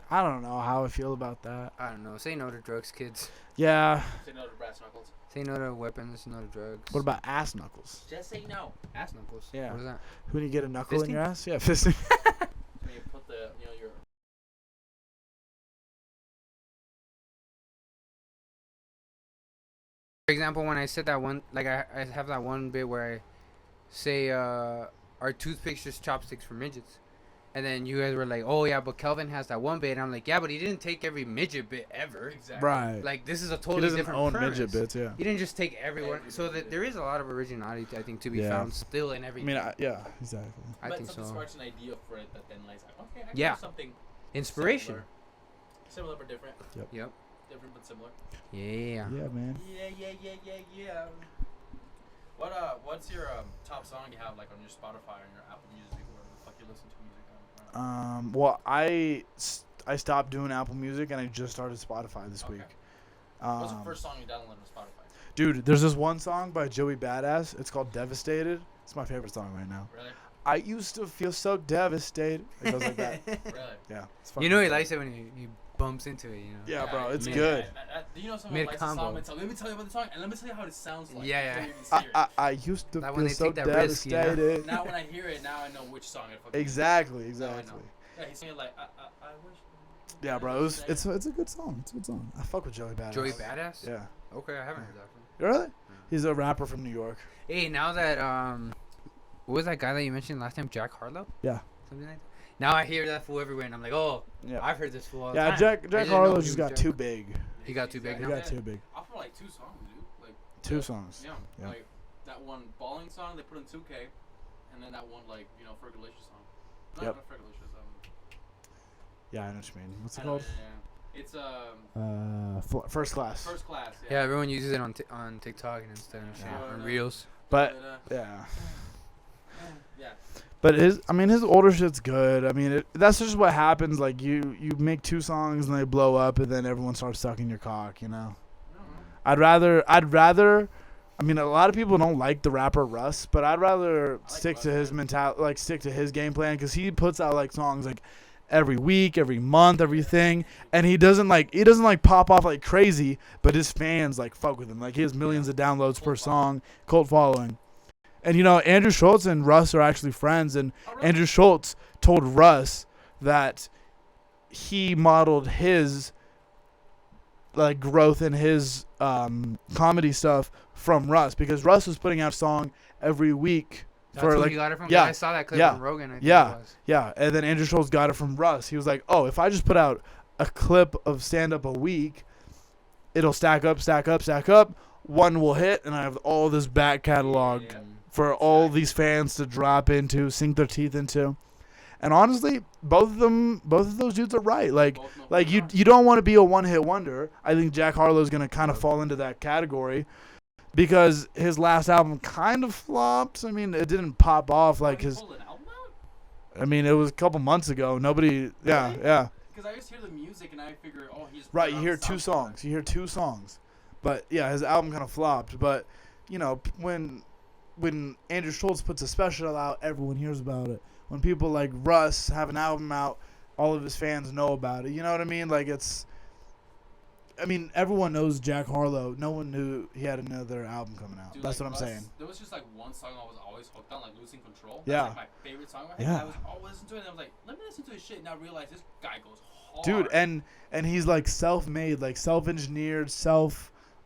don't know how I feel about that. I don't know. Say no to drugs, kids. Yeah. Say no to brass knuckles. Say no to weapons, no to drugs. What about ass knuckles? Just say no. ass knuckles? Yeah. What is that? When you get a knuckle in Fisting? your ass? Yeah, fisting. When you put the your. For example, when I said that one, like I have that one bit where I say, "Are toothpicks just chopsticks for midgets?" And then you guys were like, "Oh yeah, but Kelvin has that one bit." And I'm like, "Yeah, but he didn't take every midget bit ever. Exactly. Right. Like this is a He totally doesn't different own premise. midget bits, yeah. He didn't just take everyone. Every So that midget. there is a lot of originality, I think, to be Yeah. found still in I everything. mean, yeah, exactly. I But think something so. sparks an idea for it that then like, okay, I can Yeah. do something Inspiration. similar but different. Yep. Different but similar. Yeah. Yeah, man. Yeah. What's your top song you have like on your Spotify or your Apple Music or whatever the fuck you listen to music on? Well, I stopped doing Apple Music and I just started Spotify this Okay. week. What's the first song you downloaded on Spotify? Dude, there's this one song by Joey Badass. It's called Devastated. It's my favorite song right now. Really? I used to feel so devastated. It goes like that. Really? Yeah. It's You know he fucking- likes it when he bumps into it. You know. Yeah, bro, it's man. good. Do you know someone likes the Mid-combo. song? Let me tell you about the song and let me tell you how it sounds like. Yeah, before you even I, hear I, it. I used to That when feel they so take that risk, you know? devastated. Now when I hear it, now I know which song it fucking Exactly, is. Now I know. exactly. Yeah, he's singing like I wish. Yeah, bro, it's a good song. It's a good song. I fuck with Joey Badass. Joey Badass. Yeah. Okay, I haven't heard that one. Really? He's a rapper from New York. Hey, now that what was that guy that you mentioned last time? Jack Harlow. Yeah. Something like that. Now I hear that fool everywhere, and I'm like, oh, Yeah. I've heard this fool all the Yeah, time. Jack I didn't know Harlow he just was got Jack. too big. He got too big He now? got too big. I'll put like 2 songs, dude. Like 2 songs. yeah, Yeah. like that one balling song they put in 2K, and then that one like Fergalicious song. No, Yep. not Fergalicious. Yeah, I know what you mean. What's it I know, called? yeah. It's First Class. First Class. Yeah, everyone uses it on TikTok and stuff and shit, Yeah. on Reels. But uh, yeah. yeah. But his older shit's good. I mean, that's just what happens. Like you make 2 songs and they blow up, and then everyone starts sucking your cock. You know. I'd rather. I mean, a lot of people don't like the rapper Russ, but I'd rather stick to his stick to his game plan, because he puts out like songs like every week, every month, everything, and he doesn't pop off like crazy, but his fans like fuck with him. Like he has millions of downloads per song, cult following. And Andrew Schultz and Russ are actually friends, and Andrew Schultz told Russ that he modeled his like growth in his comedy stuff from Russ, because Russ was putting out a song every week. That's where like you got it from? yeah, I saw that clip yeah, on Rogan. I think yeah. it was. Yeah, and then Andrew Schultz got it from Russ. He was like, oh, if I just put out a clip of stand-up a week, it'll stack up. One will hit, and I have all this back catalog Yeah. for all these fans to drop into, sink their teeth into. And honestly, both of those dudes are right. Like you don't want to be a one-hit wonder. I think Jack Harlow's going to kind of fall into that category, because his last album kind of flopped. I mean, it didn't pop off like his... Pulled an album out? I mean, it was a couple months ago. Nobody... Yeah, Really? yeah. Because I just hear the music and I figure, oh, he's Right, you hear 2 songs. You hear 2 songs. But, yeah, his album kind of flopped. But, when Andrew Schultz puts a special out, everyone hears about it. When people like Russ have an album out, all of his fans know about it. You know what I mean? Like, it's... I mean, everyone knows Jack Harlow. No one knew he had another album coming out. Dude, That's like what I'm Russ, saying. There was just like one song I was always hooked on, like Losing Control. Yeah. That's like my favorite song. Yeah. I was always listening to it, and I was like, let me listen to his shit, and I realized this guy goes hard. Dude, and he's like self-made, like self-engineered,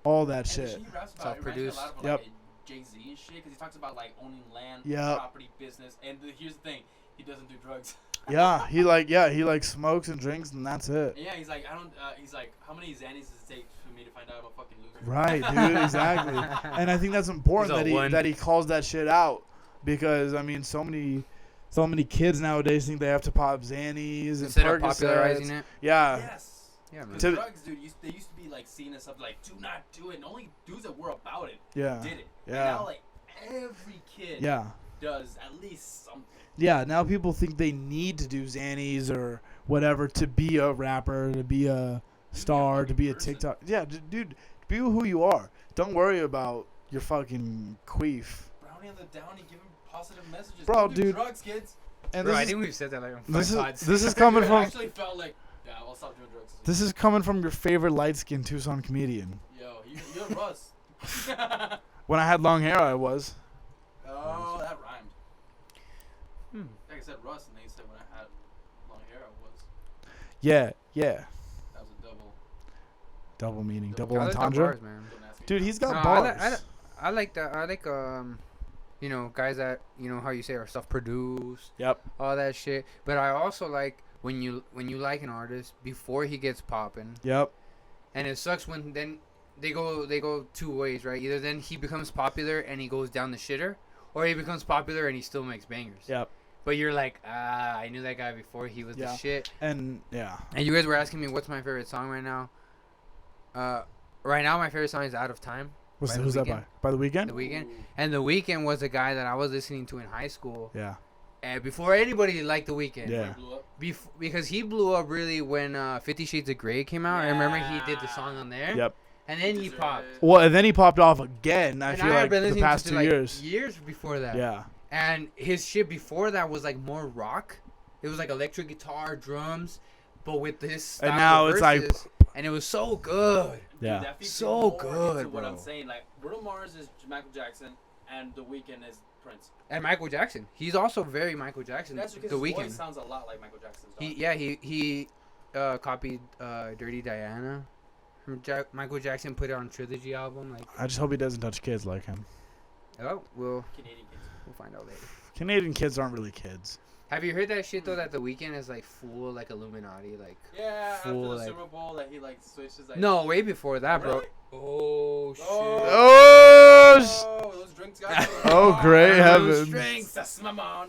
all that and shit. the shit he raps about, it reminds me a Self-produced. lot of Yep. like Jay-Z and shit, because he talks about like owning land, Yep. property, business, and here's the thing, he doesn't do drugs. Yeah, he smokes and drinks, and that's it. Yeah, he's like, he's like, how many Xannies does it take for me to find out I'm a fucking loser? Right, dude, exactly. And I think that's important He's all that he calls that shit out, because I mean, so many kids nowadays think they have to pop Xannies and Instead of popularizing Percocets. it. Yeah, Yes. Yeah, man. Because To- drugs, dude, they used to be like seen as something like, do not do it. And only dudes that were about it yeah, did it. yeah. And now, like, every kid yeah. does at least something. Yeah, now people think they need to do Xannies or whatever to be a rapper, to be a star, to be a person. TikTok. Yeah, dude, be who you are. Don't worry about your fucking queef. Brownie and the Downie giving positive messages. Bro, Don't do dude. drugs, kids. And Bro, I this think we've said that like on is 5 pods. this is coming I from actually felt like, yeah, I'll stop doing drugs. this is coming from your favorite light-skinned Tucson comedian. Yo, you're Russ. When I had long hair, I was. Oh, that rhymed. Hmm. Like I said Russ, and then you said when I had long hair, Yeah. That was a Double meaning. Double- Double I like the entendre. bars, man. don't ask me. Dude, he's got No, bars. I like that. I like you know, guys that, you know, how you say are self-produced, Yep. all that shit. But I also like when you like an artist before he gets popping, Yep. and it sucks when then they go two ways, right? Either then he becomes popular and he goes down the shitter, or he becomes popular and he still makes bangers. Yep. But you're like, I knew that guy before he was Yeah. the shit. And yeah. And you guys were asking me what's my favorite song right now. Right now my favorite song is Out of Time. By The Who's that by? Weeknd. By The Weeknd? The Weeknd. Ooh. And The Weeknd was a guy that I was listening to in high school. Yeah. And before anybody liked The Weeknd. Yeah. Blew up. Because he blew up really when 50 Shades of Grey came out. I remember he did the song on there. Yep. And then he Deserve popped. it. Well, and then he popped off again. I And feel had like been the listening past to, 2 like, years. Years before that. Yeah. And his shit before that was like more rock. It was like electric guitar, drums, but with this style And now of it's like- verses, and it was so good. Yeah. Dude, that feeds So more good, into what bro. I'm saying. Like, Bruno Mars is Michael Jackson, and The Weeknd is Prince. And Michael Jackson, he's also very Michael Jackson. That's because The his Weeknd. voice sounds a lot like Michael Jackson's. Dog. He copied Dirty Diana from Michael Jackson. Put it on Trilogy album. Like, I just hope he doesn't touch kids like him. oh, we'll Canadian kids. find out later. Canadian kids aren't really kids. Have you heard that shit though? That The Weeknd is like full like Illuminati, like. Yeah, after Full, the like- Super Bowl, that he like switches. Like, No, way before that, bro. Really? Oh shit. Oh, those drinks got Oh, great Those heavens. drinks. That's my man.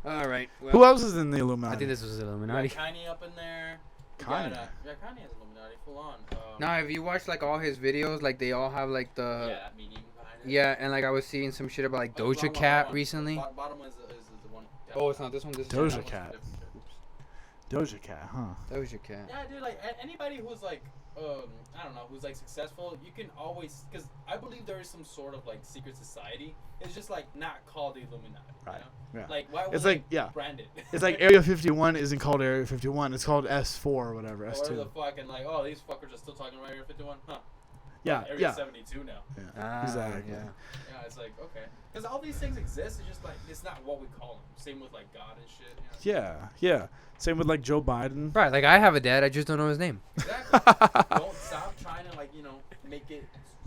All right. Well, Who else is in the I Illuminati? think this was We got Illuminati. Kanye up in there. We Kanye? got, yeah, Kanye has Illuminati full on. Now, if you watch like all his videos, like they all have like yeah, the that meaning behind it. and like I was seeing some shit about like Oh, Doja bottom Cat one. recently. Bottom is the one. Oh, it's not this one. This is Doja that one. Cat. Doja Cat, huh? Doja Cat. Yeah, dude, like anybody who's like, I don't know, who's like successful, you can always, because I believe there is some sort of like secret society. It's just like not called the Illuminati. Right. You know? Yeah. Like why? It's was like, it yeah. branded. It's like Area 51 isn't called Area 51. It's called S4 or whatever, Or whatever the S2. fuck, and like, oh, these fuckers are still talking about Area 51, huh? Yeah, Area yeah. 72 now. Ah, Exactly. Yeah. Yeah, it's like okay, because all these things exist. It's just like it's not what we call them. Same with like God and shit. You know? Yeah, yeah. Same with like Joe Biden. Right. Like I have a dad. I just don't know his name. Exactly. Don't stop trying to like make it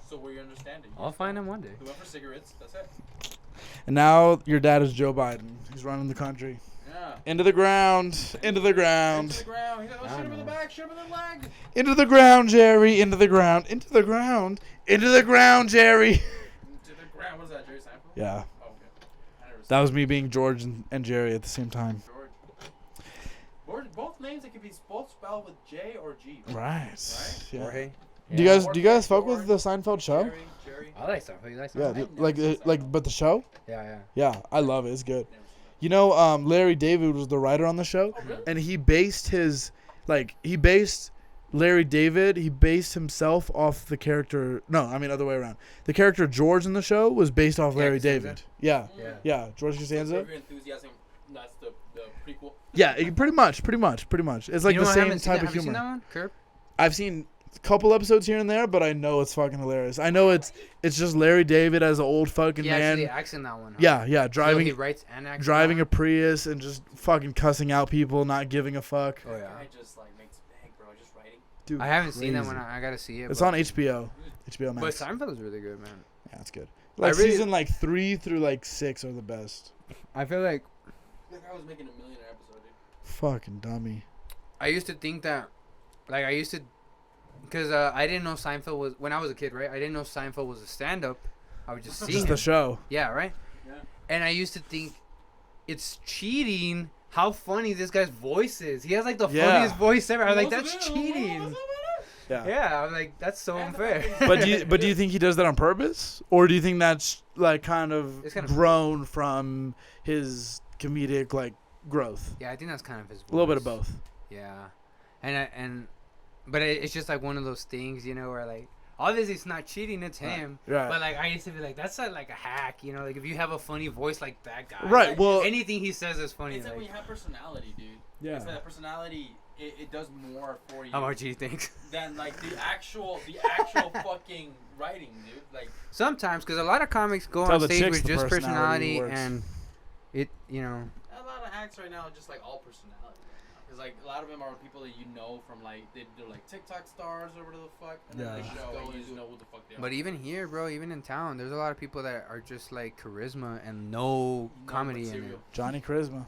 so we understand it. You I'll just find don't. him one day. We went for cigarettes. That's it. And now your dad is Joe Biden. He's running the country. Yeah. Into the ground. Into the Into ground. the ground. He's like, oh, I shoot him don't in the know. back. Shoot him in the leg. Into the ground, Jerry. Into the ground. Into the ground. Into the ground, Jerry. Into the ground. What is that, Jerry Seinfeld? Yeah. Oh, okay. I never That was me being George and Jerry at the same time. George. Both names that could be both spelled with J or G. Right. Yeah. Jorge. Do you guys fuck with the Seinfeld show? Jerry. I like stuff. You like Yeah, stuff? but the show? Yeah. Yeah, I love it. It's good. Never seen You know, Larry David was the writer on the show, Oh, really? and he based Larry David. He based himself off the character. No, I mean other way around. The character George in the show was based off Yeah, Larry Costanza. David. Yeah, Yeah. yeah, George So Costanza. Curb Your Enthusiasm, that's the prequel. Yeah, pretty much. It's like You the know what, I same haven't seen type that. of Have you seen humor. that one? Curb. I've seen a couple episodes here and there, but I know it's fucking hilarious. I know it's just Larry David as an old fucking He man. actually acts in that one. Huh? Yeah, So he driving writes and acts. in driving that a Prius and just fucking cussing out people, not giving a fuck. one? Oh yeah. Guy just like makes bank, bro. Just writing. Dude, I haven't seen that crazy. one. I gotta see it. It's but- on HBO. HBO But Max. Seinfeld is really good, man. Yeah, it's good. Like really- season like 3 through like 6 are the best. I feel like That guy was making $1 million an episode, dude. Fucking dummy. I used to think that, like because I didn't know Seinfeld was when I was a kid, right? I didn't know Seinfeld was a stand-up. I would just see Just him. the show. Yeah, right. Yeah. And I used to think it's cheating how funny this guy's voice is. He has like the Yeah. funniest voice ever. I was like, Most of that's it, cheating. Yeah. Yeah, I'm like, that's so And the unfair. fucking- But do you think he does that on purpose, or do you think that's like kind of It's kind of- grown from his comedic like growth? Yeah, I think that's kind of his voice. A little bit of both. Yeah, but it's just like one of those things, you know, where like obviously it's not cheating, it's him. Right. But like I used to be like, that's like a hack, you know, like if you have a funny voice like that guy, Right, like, well- anything he says is funny. It's like when Like, you have personality, dude. Yeah. It's that personality, it does more for you how much do you think? than like the actual fucking writing, dude. Like, Sometimes, because a lot of comics go Tell on the stage chicks with the just personality personality works. and it, you know. a lot of acts right now are just like all personality. Because like a lot of them are people that you know from like they're like TikTok stars or whatever the fuck. And Yeah. then they just go and you just know who the fuck they are. But even here, bro, even in town, there's a lot of people that are just like charisma and no comedy in it. material. Johnny Charisma.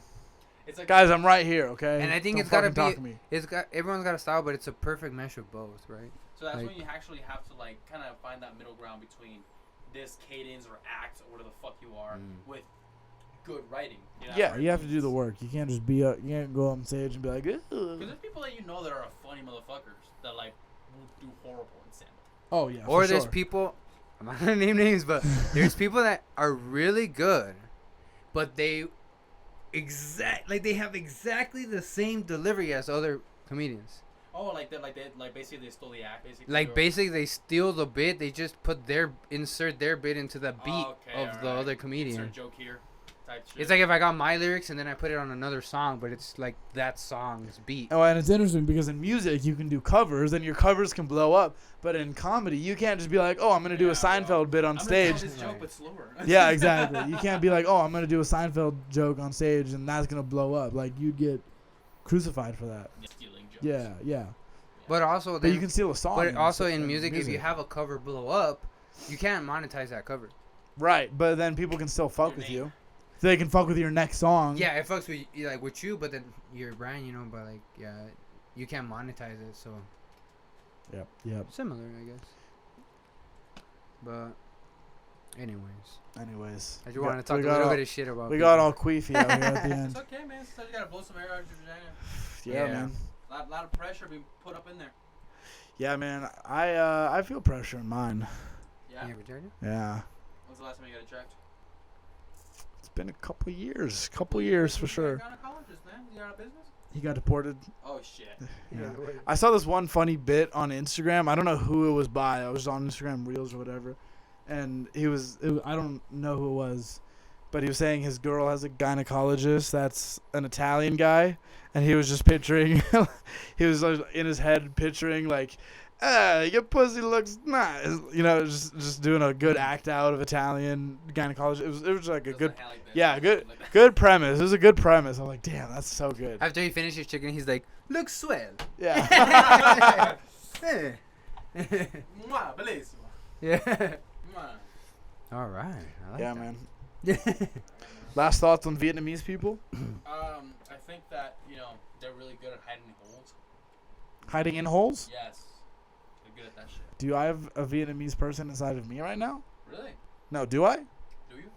It's like Guys, I'm right here, okay? And I think Don't it's gotta fucking talk be- to me. It's got everyone's got a style, but it's a perfect mesh of both, right? So that's like- when you actually have to like kind of find that middle ground between this cadence or act or whatever the fuck you are with good writing. You know, Yeah, you have to do the work. You can't just be up. You can't go on stage and be like, Because "Ugh." there's people that you know that are funny motherfuckers that like will do horrible in stand up. Oh yeah. Or for there's sure. people, I'm not gonna name names, but there's people that are really good, but they they have exactly the same delivery as other comedians. Oh, like basically they stole the act, basically. Like or- basically they steal the bit, they just insert their bit into the beat Oh, okay, of the alright. other comedian. Insert joke here, type shit. It's like if I got my lyrics and then I put it on another song, but it's like that song's beat. Oh, and it's interesting because in music you can do covers and your covers can blow up, but in comedy you can't just be like, "Oh, I'm gonna do a Yeah, Seinfeld bro. bit on I'm stage." gonna tell this joke, but slower. Yeah, exactly. You can't be like, "Oh, I'm gonna do a Seinfeld joke on stage and that's gonna blow up." Like you'd get crucified for that. Stealing jokes. Yeah, yeah. But also, But then, you can steal a song. but also in in music, if you have a cover blow up, you can't monetize that cover. right, but then people can still fuck Your with name. you. They can fuck with your next song. Yeah, it fucks with like with you, but then your brand, you know. But like, yeah, you can't monetize it, so Yep. Yep. similar, I guess. But, anyways, Anyways, I just wanted to talk a little bit of shit about. We people. got all queefy out here at the It's end. okay, man. Sometimes you gotta blow some air out your vagina. Yeah, Yeah. man. Lot of pressure being put up in there. Yeah, man. I feel pressure in mine. Yeah. Yeah, vagina? Yeah. When's the last time you got it checked? It's been a couple years. Couple years for sure. Gynecologist, man. You out of business? He got deported. Oh shit. Yeah. I saw this one funny bit on Instagram. I don't know who it was by. I was on Instagram Reels or whatever, and I don't know who it was, but he was saying his girl has a gynecologist that's an Italian guy, and he was just picturing, he was like, in his head picturing like, your pussy looks nice, you know, just doing a good act out of Italian gynecologist. It was like a good, good premise. It was a good premise. I'm like, damn, that's so good. After he finishes chicken, he's like, "Looks swell." Yeah. Eh. Mwah, bellissimo. Yeah. Mwah. All right. I like Yeah, that. man. Last thoughts on Vietnamese people? I think that, they're really good at hiding holes. Hiding in holes? Yes. They're good at that shit. Do I have a Vietnamese person inside of me right now? Really? No, do I? Do you?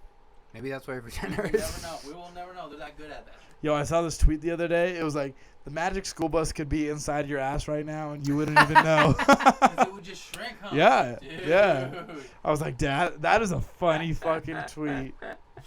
Maybe that's why vagina We hurts. never know. We will never know. They're that good at that shit. Yo, I saw this tweet the other day. It was like, the magic school bus could be inside your ass right now and you wouldn't even know. 'Cause it would just shrink, huh? Yeah, Dude. yeah. I was like, Dad, that is a funny fucking tweet.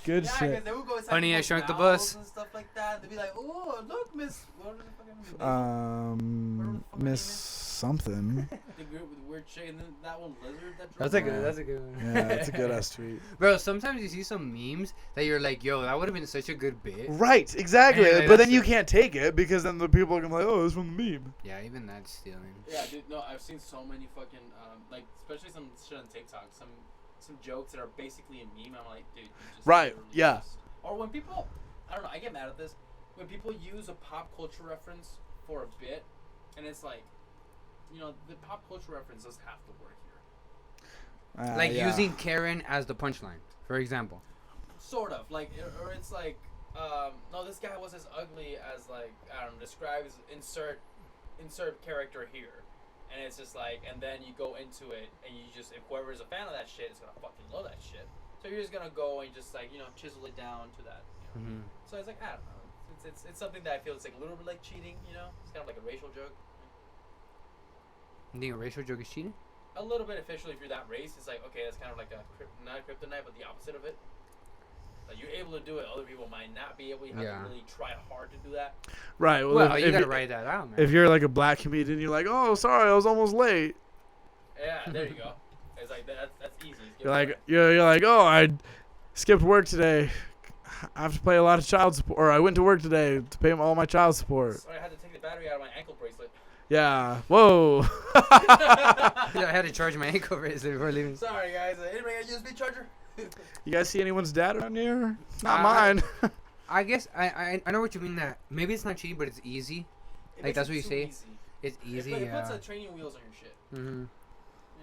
Good Yeah, shit. because they would go inside Honey, I people's Shrunk the bowels Bus. and stuff like that. They'd be like, "Oh, look, Miss." What was the fucking name? Miss something. The weird chick, and then that one lizard that. That's drove a good. around. That's a good one. Yeah, that's a good ass tweet. Bro, sometimes you see some memes that you're like, "Yo, that would have been such a good bit." Right, exactly. Yeah, but then that's you it. can't take it because then the people are gonna be like, oh, it's from the meme. Yeah, even that's stealing. Yeah, dude. No, I've seen so many fucking like, especially some shit on TikTok. Some jokes that are basically a meme. I'm like, dude. You just Right, literally yeah. Or when people, I don't know. I get mad at this. When people use a pop culture reference for a bit, and it's like, the pop culture reference doesn't have to work here. Like Yeah. using Karen as the punchline, for example. Sort of like, or it's like, no, this guy was as ugly as like, I don't know, describes insert character here, and it's just like, and then you go into it, and you just, if whoever is a fan of that shit is gonna fucking love that shit. So you're just gonna go and just like, chisel it down to that. Mm-hmm. So it's like, I don't know, it's something that I feel it's like a little bit like cheating. It's kind of like a racial joke. You think a racial joke is cheating? A little bit officially, if you're that race, it's like, okay, that's kind of like not a kryptonite, but the opposite of it. Like, you're able to do it, other people might not be able. You have Yeah. to really try hard to do that. Right. Well, Well, if, you if, gotta write that out, man. if you're like a black comedian, you're like, oh, sorry, I was almost late. Yeah, there you go. It's like that's easy. You're like, oh, I skipped work today. I have to pay a lot of child support, or I went to work today to pay all my child support. Sorry, I had to take the battery out of my ankle bracelet. Yeah. Whoa. I had to charge my ankle bracelet before leaving. Sorry, guys. Anybody got a USB charger? You guys see anyone's dad around here? Not Uh, mine. I guess I know what you mean. That maybe it's not cheating, but it's easy. It Like, makes that's it what you too say? Easy. It's easy. It puts Yeah. training wheels on your shit. Mm-hmm.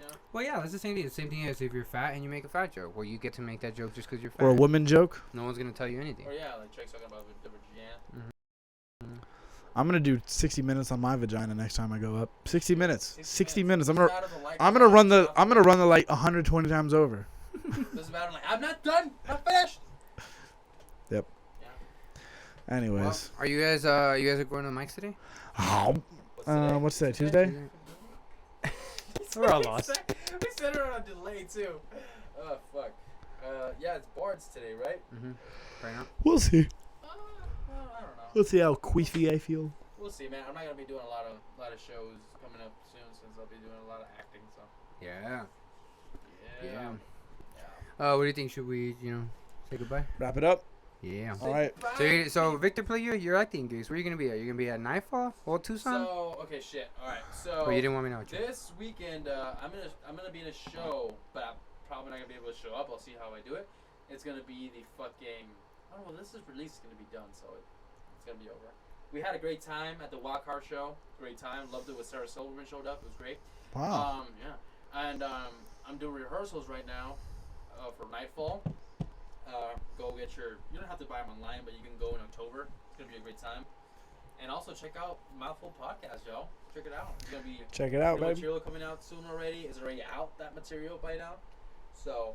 You know? Well, yeah, that's the same thing. The same thing as if you're fat and you make a fat joke. Well, you get to make that joke just because you're fat. Or a woman joke. No one's gonna tell you anything. Or yeah, like Drake's talking about the vagina. I'm gonna do 60 minutes on my vagina next time I go up. 60 minutes. 60 minutes. I'm Doesn't gonna matter the light I'm or gonna not, run the it's not I'm gonna run the like 120 times over. Doesn't matter. Like, I'm not done. Not finished. Yep. Yeah. Anyways. Well, are you guys going to the mics today? What's today? Tuesday? We're all lost. We said it on a delay too. Oh fuck. Yeah, it's Bards today, right? Mm-hmm. Right now. We'll see. Well, I don't know. We'll see how queefy I feel. We'll see, man. I'm not gonna be doing a lot of shows coming up soon since I'll be doing a lot of acting. So. Yeah. Yeah. What do you think? Should we, say goodbye? Wrap it up. Yeah. All right. So Victor, play your acting gigs. Where are you gonna be at? You gonna be at Nightfall, Old Tucson? So okay, shit. All right. So. Or you didn't want me to know. This weekend, I'm gonna be in a show, but I'm probably not gonna be able to show up. I'll see how I do it. It's gonna be the fucking. I don't know. This is release is gonna be done, so it's gonna be over. We had a great time at the Wild Card show. Great time. Loved it when Sarah Silverman showed up. It was great. Wow. Yeah. And I'm doing rehearsals right now for Nightfall. Go get your. You don't have to buy them online, but you can go in October. It's gonna be a great time. And also check out Mouthful Podcast, yo. Check it out. It's gonna be. Check it out, new baby. material coming out soon already. It's already out, that material by now. So,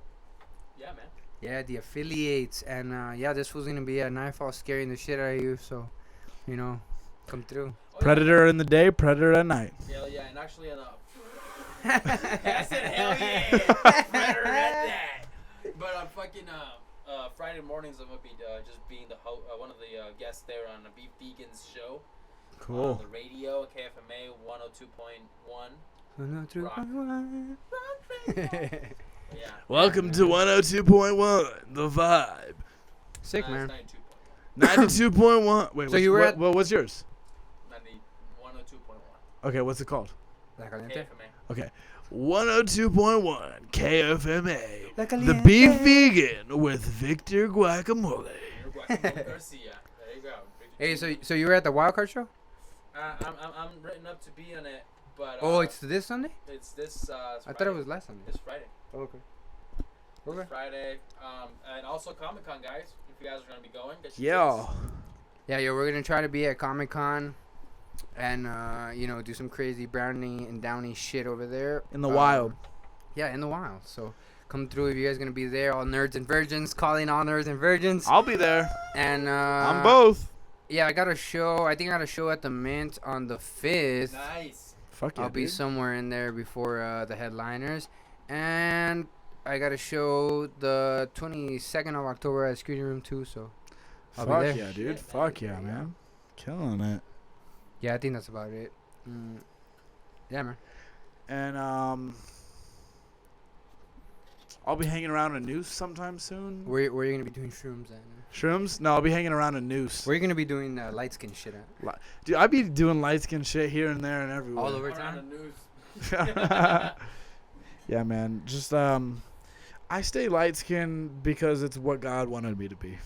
yeah, man. Yeah, the affiliates, and this fool's gonna be at Nightfall, scaring the shit out of you. So, come through. Oh, Predator in the day, predator at night. Yeah, yeah, and actually, I said hell yeah, better at that. But I'm fucking Friday mornings I'm gonna be just being one of the guests there on the Beef Vegans show. Cool. On the radio, KFMA 102.1. Yeah. Welcome to 102.1, the vibe. Sick, Nah, man. it's 92.1. 92.1. Wait, So you were at- what's yours? 102.1. Okay, what's it called? La Caliente? KFMA. Okay. 102.1 KFMA. La The Caliente. Beef Vegan with Victor Guacamole. Guacamole Garcia. There you go. Hey, so you were at the Wild Card show? I'm written up to be on it, but It's this Sunday? it's this. I thought it was last Sunday. This Friday. Okay. This Friday. And also Comic Con, guys. If you guys are gonna be going, get your Yeah. tickets. Yeah, we're gonna try to be at Comic Con, and do some crazy Brownie and Downie shit over there In the wild. Yeah, in the wild. So come through if you guys gonna be there. All nerds and virgins, calling all nerds and virgins. I'll be there. And I'm both. Yeah, I got a show. I think I got a show at the Mint on the 5th. Nice. Fuck yeah, I'll be dude. somewhere in there before the headliners. And I got a show the 22nd of October at Screening Room 2, so I'll be Fuck there. yeah, dude. Shit, Fuck man. yeah, man. Killing it. Yeah, I think that's about it. Yeah, man. And I'll be hanging around a noose sometime soon. Where are you going to be doing shrooms at? Shrooms? No, I'll be hanging around a noose. Where are you going to be doing light skin shit at? Dude, I be doing light skin shit here and there and everywhere. All over Around the town? news. Yeah, man. Just I stay light skinned because it's what God wanted me to be.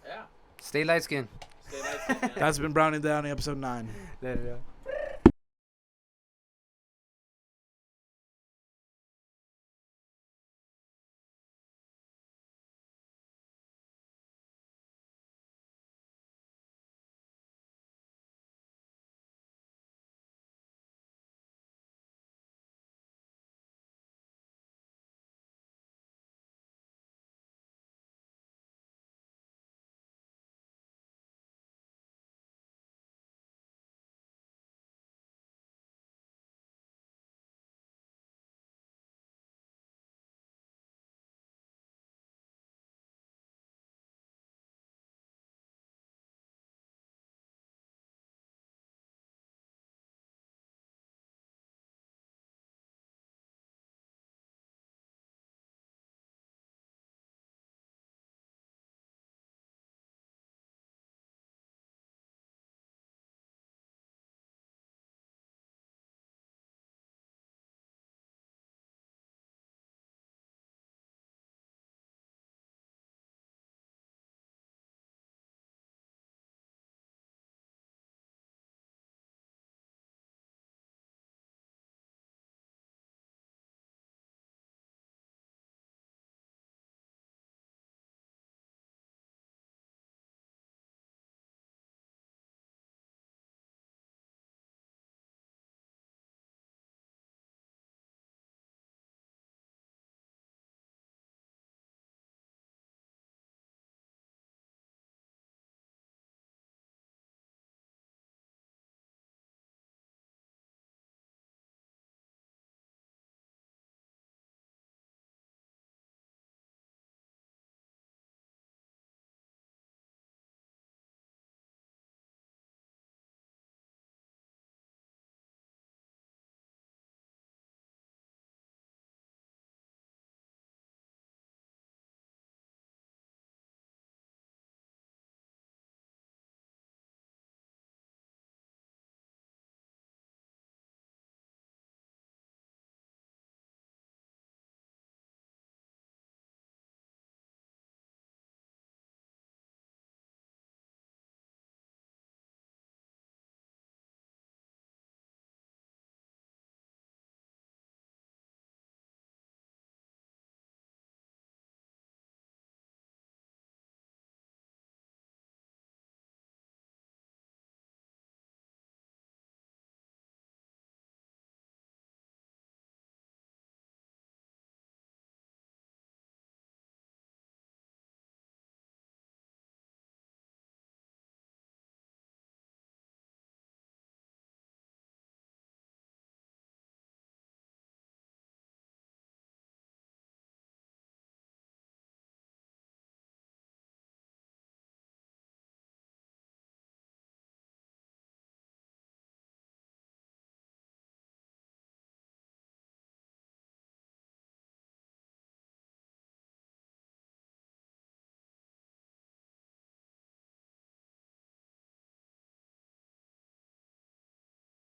Yeah. Stay light skin. Stay nice, man. That's been Brownie Downie, episode 9. Let it out.